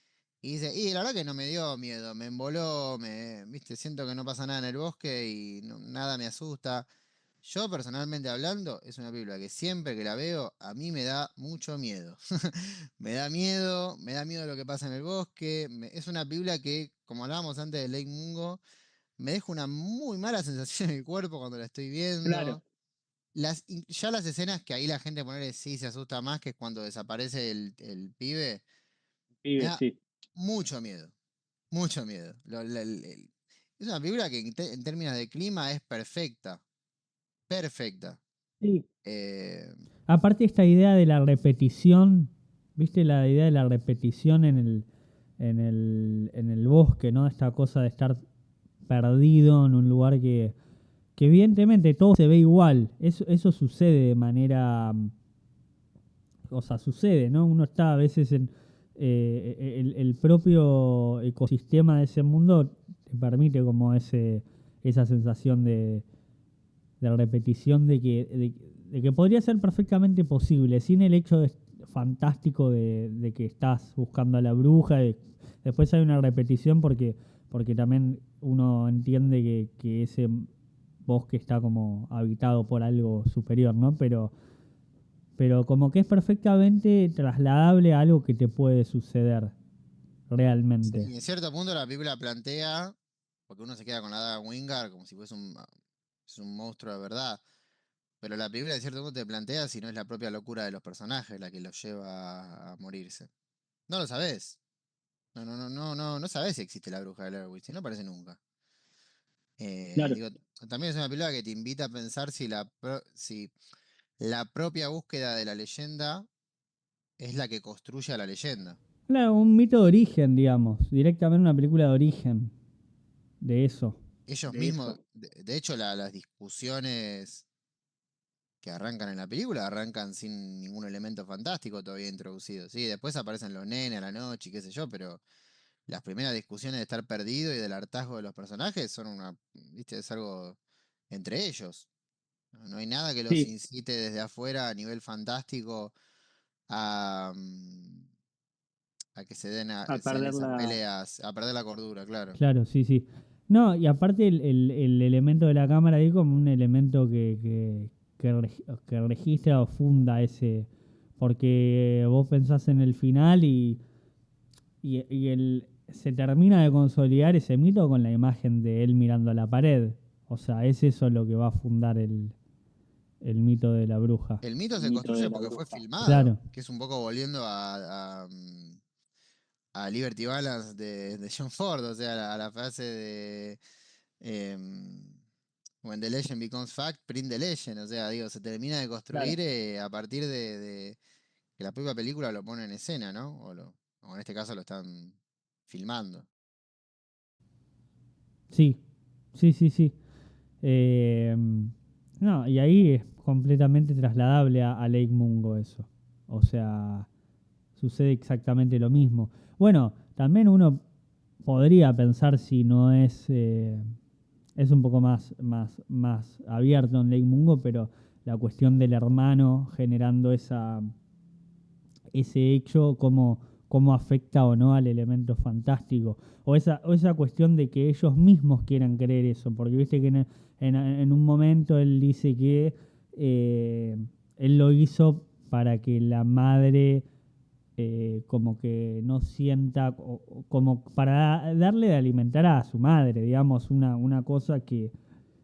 y dice, y la verdad que no me dio miedo, me emboló, viste, siento que no pasa nada en el bosque y nada me asusta. Yo personalmente hablando, es una película que siempre que la veo, a mí me da mucho miedo. Me da miedo lo que pasa en el bosque. Es una película que, como hablábamos antes de Lake Mungo, me deja una muy mala sensación en el cuerpo cuando la estoy Claro. viendo. Ya las escenas que ahí la gente poner sí se asusta más, que es cuando desaparece el pibe, me Vive, da sí. mucho miedo, mucho miedo. Es una película que en términos de clima es perfecta, perfecta. Sí, Eh, Aparte esta idea de la repetición, ¿viste la idea de la repetición en el bosque, ¿no? Esta cosa de estar perdido en un lugar que evidentemente todo se ve igual. Eso sucede de manera, o sea, sucede, ¿no? Uno está a veces en el propio ecosistema de ese mundo te permite como esa sensación de repetición de que podría ser perfectamente posible, sin el hecho fantástico de que estás buscando a la bruja. Después hay una repetición porque también uno entiende que ese bosque está como habitado por algo superior, ¿no? Pero como que es perfectamente trasladable a algo que te puede suceder realmente. y en cierto punto la película plantea, porque uno se queda con la daga Wingard como si fuese es un monstruo de verdad. Pero la película de cierto punto te plantea si no es la propia locura de los personajes la que los lleva a morirse. No lo sabés. No sabés si existe la bruja de Blair Witch, si no aparece nunca. claro. Digo, también es una película que te invita a pensar si la propia búsqueda de la leyenda es la que construye a la leyenda. Claro, un mito de origen, digamos. Directamente una película de origen. De eso. Ellos De mismos, eso. de hecho, las discusiones que arrancan en la película arrancan sin ningún elemento fantástico todavía introducido. Sí, después aparecen los nenes a la noche y qué sé yo, pero las primeras discusiones de estar perdido y del hartazgo de los personajes son viste, es algo entre ellos. No hay nada que los Sí, incite desde afuera a nivel fantástico a, a que a se den perder esas la. peleas, a perder la cordura, claro. Claro, sí, sí. No, y aparte el elemento de la cámara ahí como un elemento que registra o funda ese. Porque vos pensás en el final y se termina de consolidar ese mito con la imagen de él mirando a la pared. O sea, es eso lo que va a fundar el mito de la bruja. El mito El se mito construye de la porque fue bruja. filmado, Claro, que es un poco volviendo a Liberty Balance de John Ford, o sea, a la frase de em, When the legend becomes fact, print the legend, o sea, digo, se termina de Claro, construir a partir de que la propia película lo pone en escena, ¿no? O en este caso lo están filmando. sí, sí, sí, sí. Eh, no, y ahí es completamente trasladable a Lake Mungo eso. O sea, sucede exactamente lo mismo. Bueno, también uno podría pensar si no es un poco más abierto en Lake Mungo, pero la cuestión del hermano generando ese hecho, cómo afecta o no al elemento fantástico. O esa cuestión de que ellos mismos quieran creer eso, porque viste que en un momento él dice que él lo hizo para que la madre como que no sienta, como para darle de alimentar a su madre, digamos, una cosa que,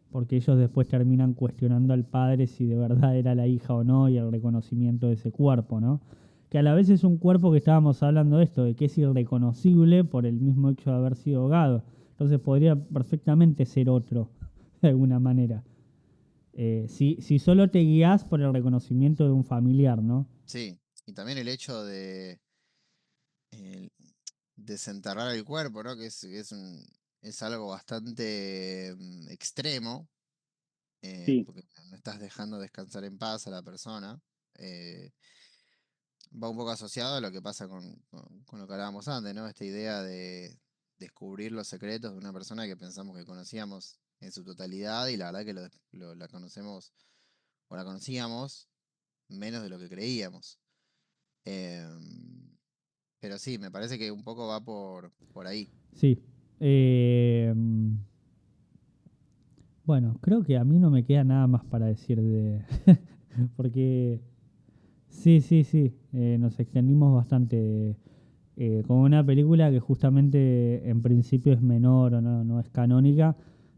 porque ellos después terminan cuestionando al padre si de verdad era la hija o no y el reconocimiento de ese cuerpo, ¿no? Que a la vez es un cuerpo que estábamos hablando de esto, de que es irreconocible por el mismo hecho de haber sido ahogado. Entonces podría perfectamente ser otro, de alguna manera. Si solo te guías por el reconocimiento de un familiar, ¿no? Sí, y también el hecho de eh, desenterrar el cuerpo, ¿no? Es algo bastante extremo, sí, porque no estás dejando descansar en paz a la persona. eh, Va un poco asociado a lo que pasa con lo que hablábamos antes, ¿no? Esta idea de descubrir los secretos de una persona que pensamos que conocíamos en su totalidad y la verdad que la conocemos o la conocíamos menos de lo que creíamos. Em, pero sí, me parece que un poco va por ahí. Sí. Eh, bueno, creo que a mí no me queda nada más para decir de... porque sí, sí, sí, nos extendimos bastante con una película que justamente en principio es menor o no es canónica,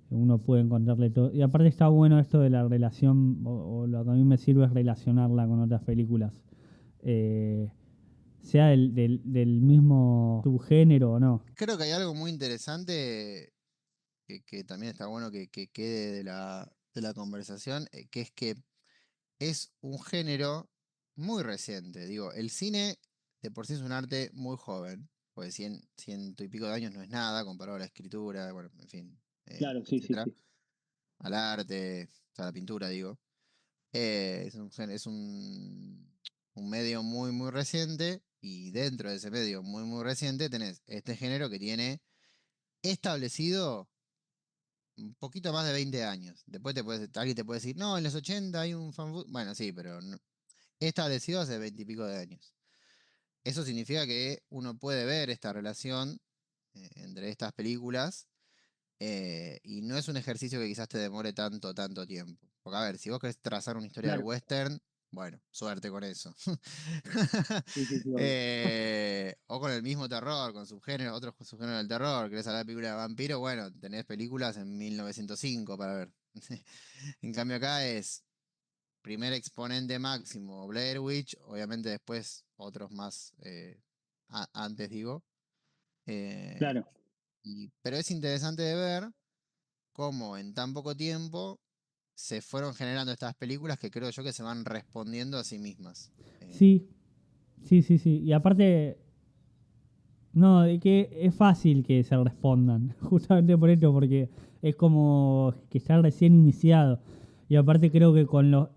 uno puede encontrarle todo. Y aparte está bueno esto de la relación, o lo que a mí me sirve es relacionarla con otras películas, eh, sea del mismo subgénero o no. Creo que hay algo muy interesante que también está bueno que quede de la conversación, que es que es un género muy reciente. Digo, el cine de por sí es un arte muy joven, pues ciento y pico de años no es nada comparado a la escritura, bueno, en fin, claro, sí, sí, etcétera, sí. al arte, o sea, a la pintura, digo. Es un medio muy, muy reciente y dentro de ese medio muy, muy reciente tenés este género que tiene establecido un poquito más de 20 años. Después alguien te puede decir, no, en los 80 hay un fan. Bueno, sí, pero establecido hace 20 y pico de años. Eso significa que uno puede ver esta relación entre estas películas y no es un ejercicio que quizás te demore tanto, tanto tiempo. Porque a ver, si vos querés trazar una historia del Claro, western, bueno, suerte con eso. sí, sí, sí, obvio. O con el mismo terror, con subgéneros, otros subgéneros del terror. ¿Querés hablar de película de vampiro? Bueno, tenés películas en 1905 para ver. En cambio acá es primer exponente máximo Blair Witch, obviamente después otros más antes digo. Eh, Claro, pero es interesante de ver cómo en tan poco tiempo se fueron generando estas películas que creo yo que se van respondiendo a sí mismas. Eh, Sí, Sí, sí, sí. Y aparte, no, de que es fácil que se respondan, justamente por esto, porque es como que está recién iniciado. Y aparte creo que con los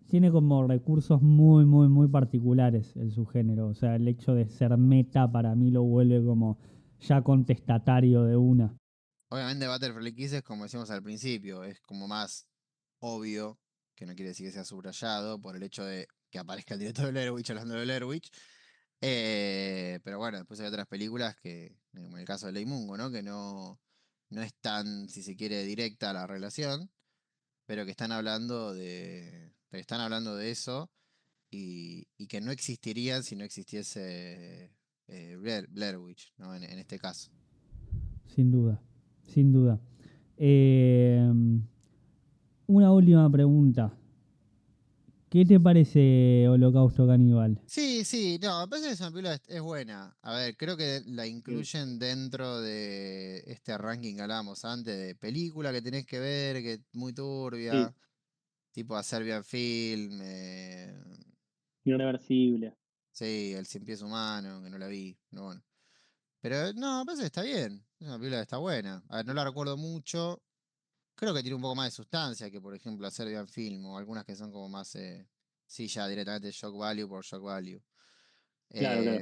tiene como recursos muy, muy, muy particulares el subgénero. O sea, el hecho de ser meta para mí lo vuelve como ya contestatario de una. Obviamente Butterfly Kisses, como decíamos al principio, es como más obvio, que no quiere decir que sea subrayado, por el hecho de que aparezca el director de Blair Witch hablando de Blair Witch. Pero bueno, después hay otras películas que, como el caso de Ley Mungo, ¿no? Que no es tan, si se quiere, directa la relación, pero que están hablando de eso y que no existirían si no existiese Blair Witch, ¿no? En este caso. Sin duda, sin duda. Eh, una última pregunta. ¿Qué te parece Holocausto Caníbal? Sí, sí, no, me parece que esa película es buena. A ver, creo que la Sí, incluyen dentro de este ranking que hablábamos antes de película que tenés que ver, que es muy sí, turbia, tipo a Serbian Film, irreversible. sí, El Cien Pies Humano, que no la vi, pero bueno. Pero no, me parece que está bien, es una película que está buena. A ver, no la recuerdo mucho, creo que tiene un poco más de sustancia que, por ejemplo, a Serbian Film o algunas que son como más, sí, ya directamente shock value por shock value. Claro, claro.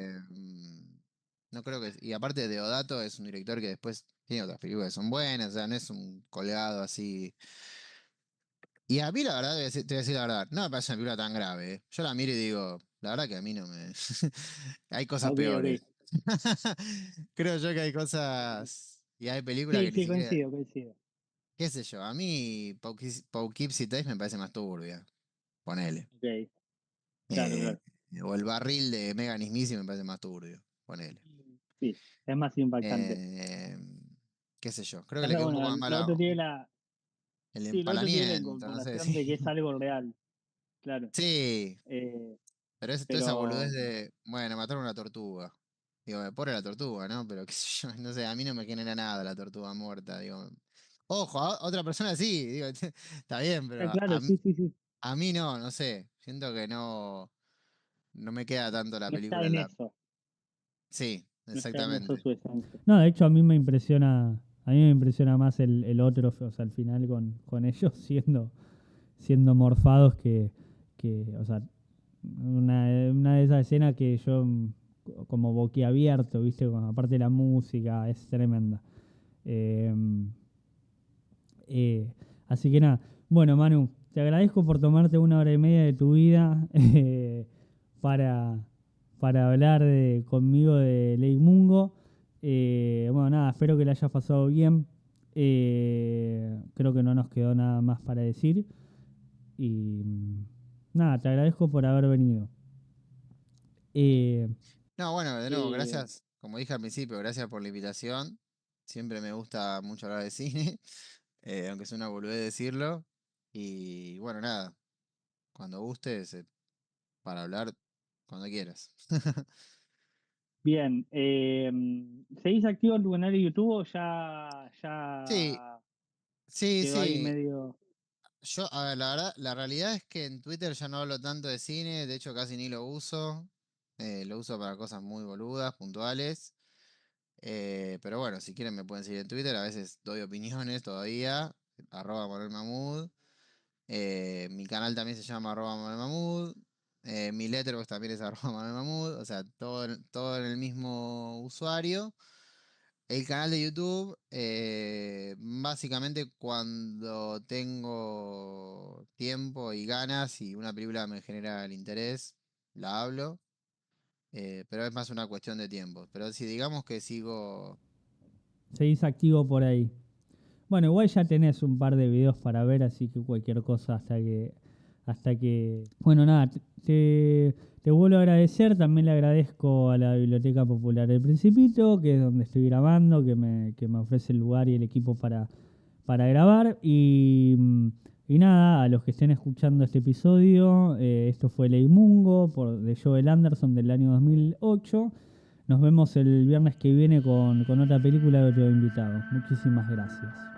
No creo que. Y aparte, Deodato es un director que después tiene otras películas que son buenas, o sea, no es un colgado así. Y a mí, la verdad, te voy a decir la verdad, no me parece una película tan grave. Yo la miro y digo, la verdad que a mí no me. Hay cosas Ok, peores. ok. Creo yo que hay cosas. Y hay películas Sí, que ni sí, siquiera. coincido, coincido. ¿Qué sé yo? A mí, Poughkeepsie Tapes me parece más turbia. Ponele. Ok, claro, Eh, claro. o el barril de Megan Smith me parece más turbio. Ponele. Sí, es más impactante. Eh, qué sé yo, creo que le Pasa, quedó un bueno, poco más lo mala otro tiene la. el Sí, lo otro tiene la empalamiento, no sé, incorporación de que sí. es algo real, claro. Sí, Eh, pero es toda esa boludez pero. de, bueno, mataron una tortuga. Digo, pobre la tortuga, ¿no? Pero qué sé yo, no sé, a mí no me genera nada la tortuga muerta, digo. Ojo, a otra persona sí, digo, está bien, pero Claro, sí, sí, sí. a mí no, no sé. Siento que no me queda tanto la No está película en en la. eso. Sí, No está en eso exactamente. su esencia. No, de hecho a mí me impresiona más el otro, o sea, al final con ellos siendo morfados o sea, una de esas escenas que yo como boquiabierto, ¿viste? Aparte la música es tremenda. Eh, eh, así que nada, bueno Manu, te agradezco por tomarte 1 hora y media de tu vida para, para hablar conmigo de Lake Mungo. Bueno, nada, espero que le hayas pasado bien. Creo que no nos quedó nada más para decir. Y nada, te agradezco por haber venido. Eh, No, bueno, de nuevo, Eh, gracias, como dije al principio, gracias por la invitación. Siempre me gusta mucho hablar de cine, aunque es una boludez decirlo. Y bueno, nada, cuando gustes, para hablar, cuando quieras. bien. ¿Seguís activo en tu canal de YouTube o Sí, ya sí, quedó ahí sí. medio? Yo, a ver, la verdad, la realidad es que en Twitter ya no hablo tanto de cine, de hecho casi ni lo uso. Lo uso para cosas muy boludas, puntuales. Pero bueno, si quieren me pueden seguir en Twitter, a veces doy opiniones todavía, @Manuel Mahmud. Mi canal también se llama @Manuel Mahmud. Mi Letterboxd también es @Manuel Mahmud. O sea, todo en el mismo usuario. El canal de YouTube, básicamente cuando tengo tiempo y ganas y una película me genera el interés, la hablo. Pero es más una cuestión de tiempo. Pero si digamos que sigo. Seguís activo por ahí. Bueno, igual ya tenés un par de videos para ver, así que cualquier cosa bueno, nada, te vuelvo a agradecer, también le agradezco a la Biblioteca Popular del Principito, que es donde estoy grabando, que me ofrece el lugar y el equipo para grabar, y nada, a los que estén escuchando este episodio, esto fue Ley Mungo, de Joel Anderson del año 2008. Nos vemos el viernes que viene con otra película y otro invitado. Muchísimas gracias.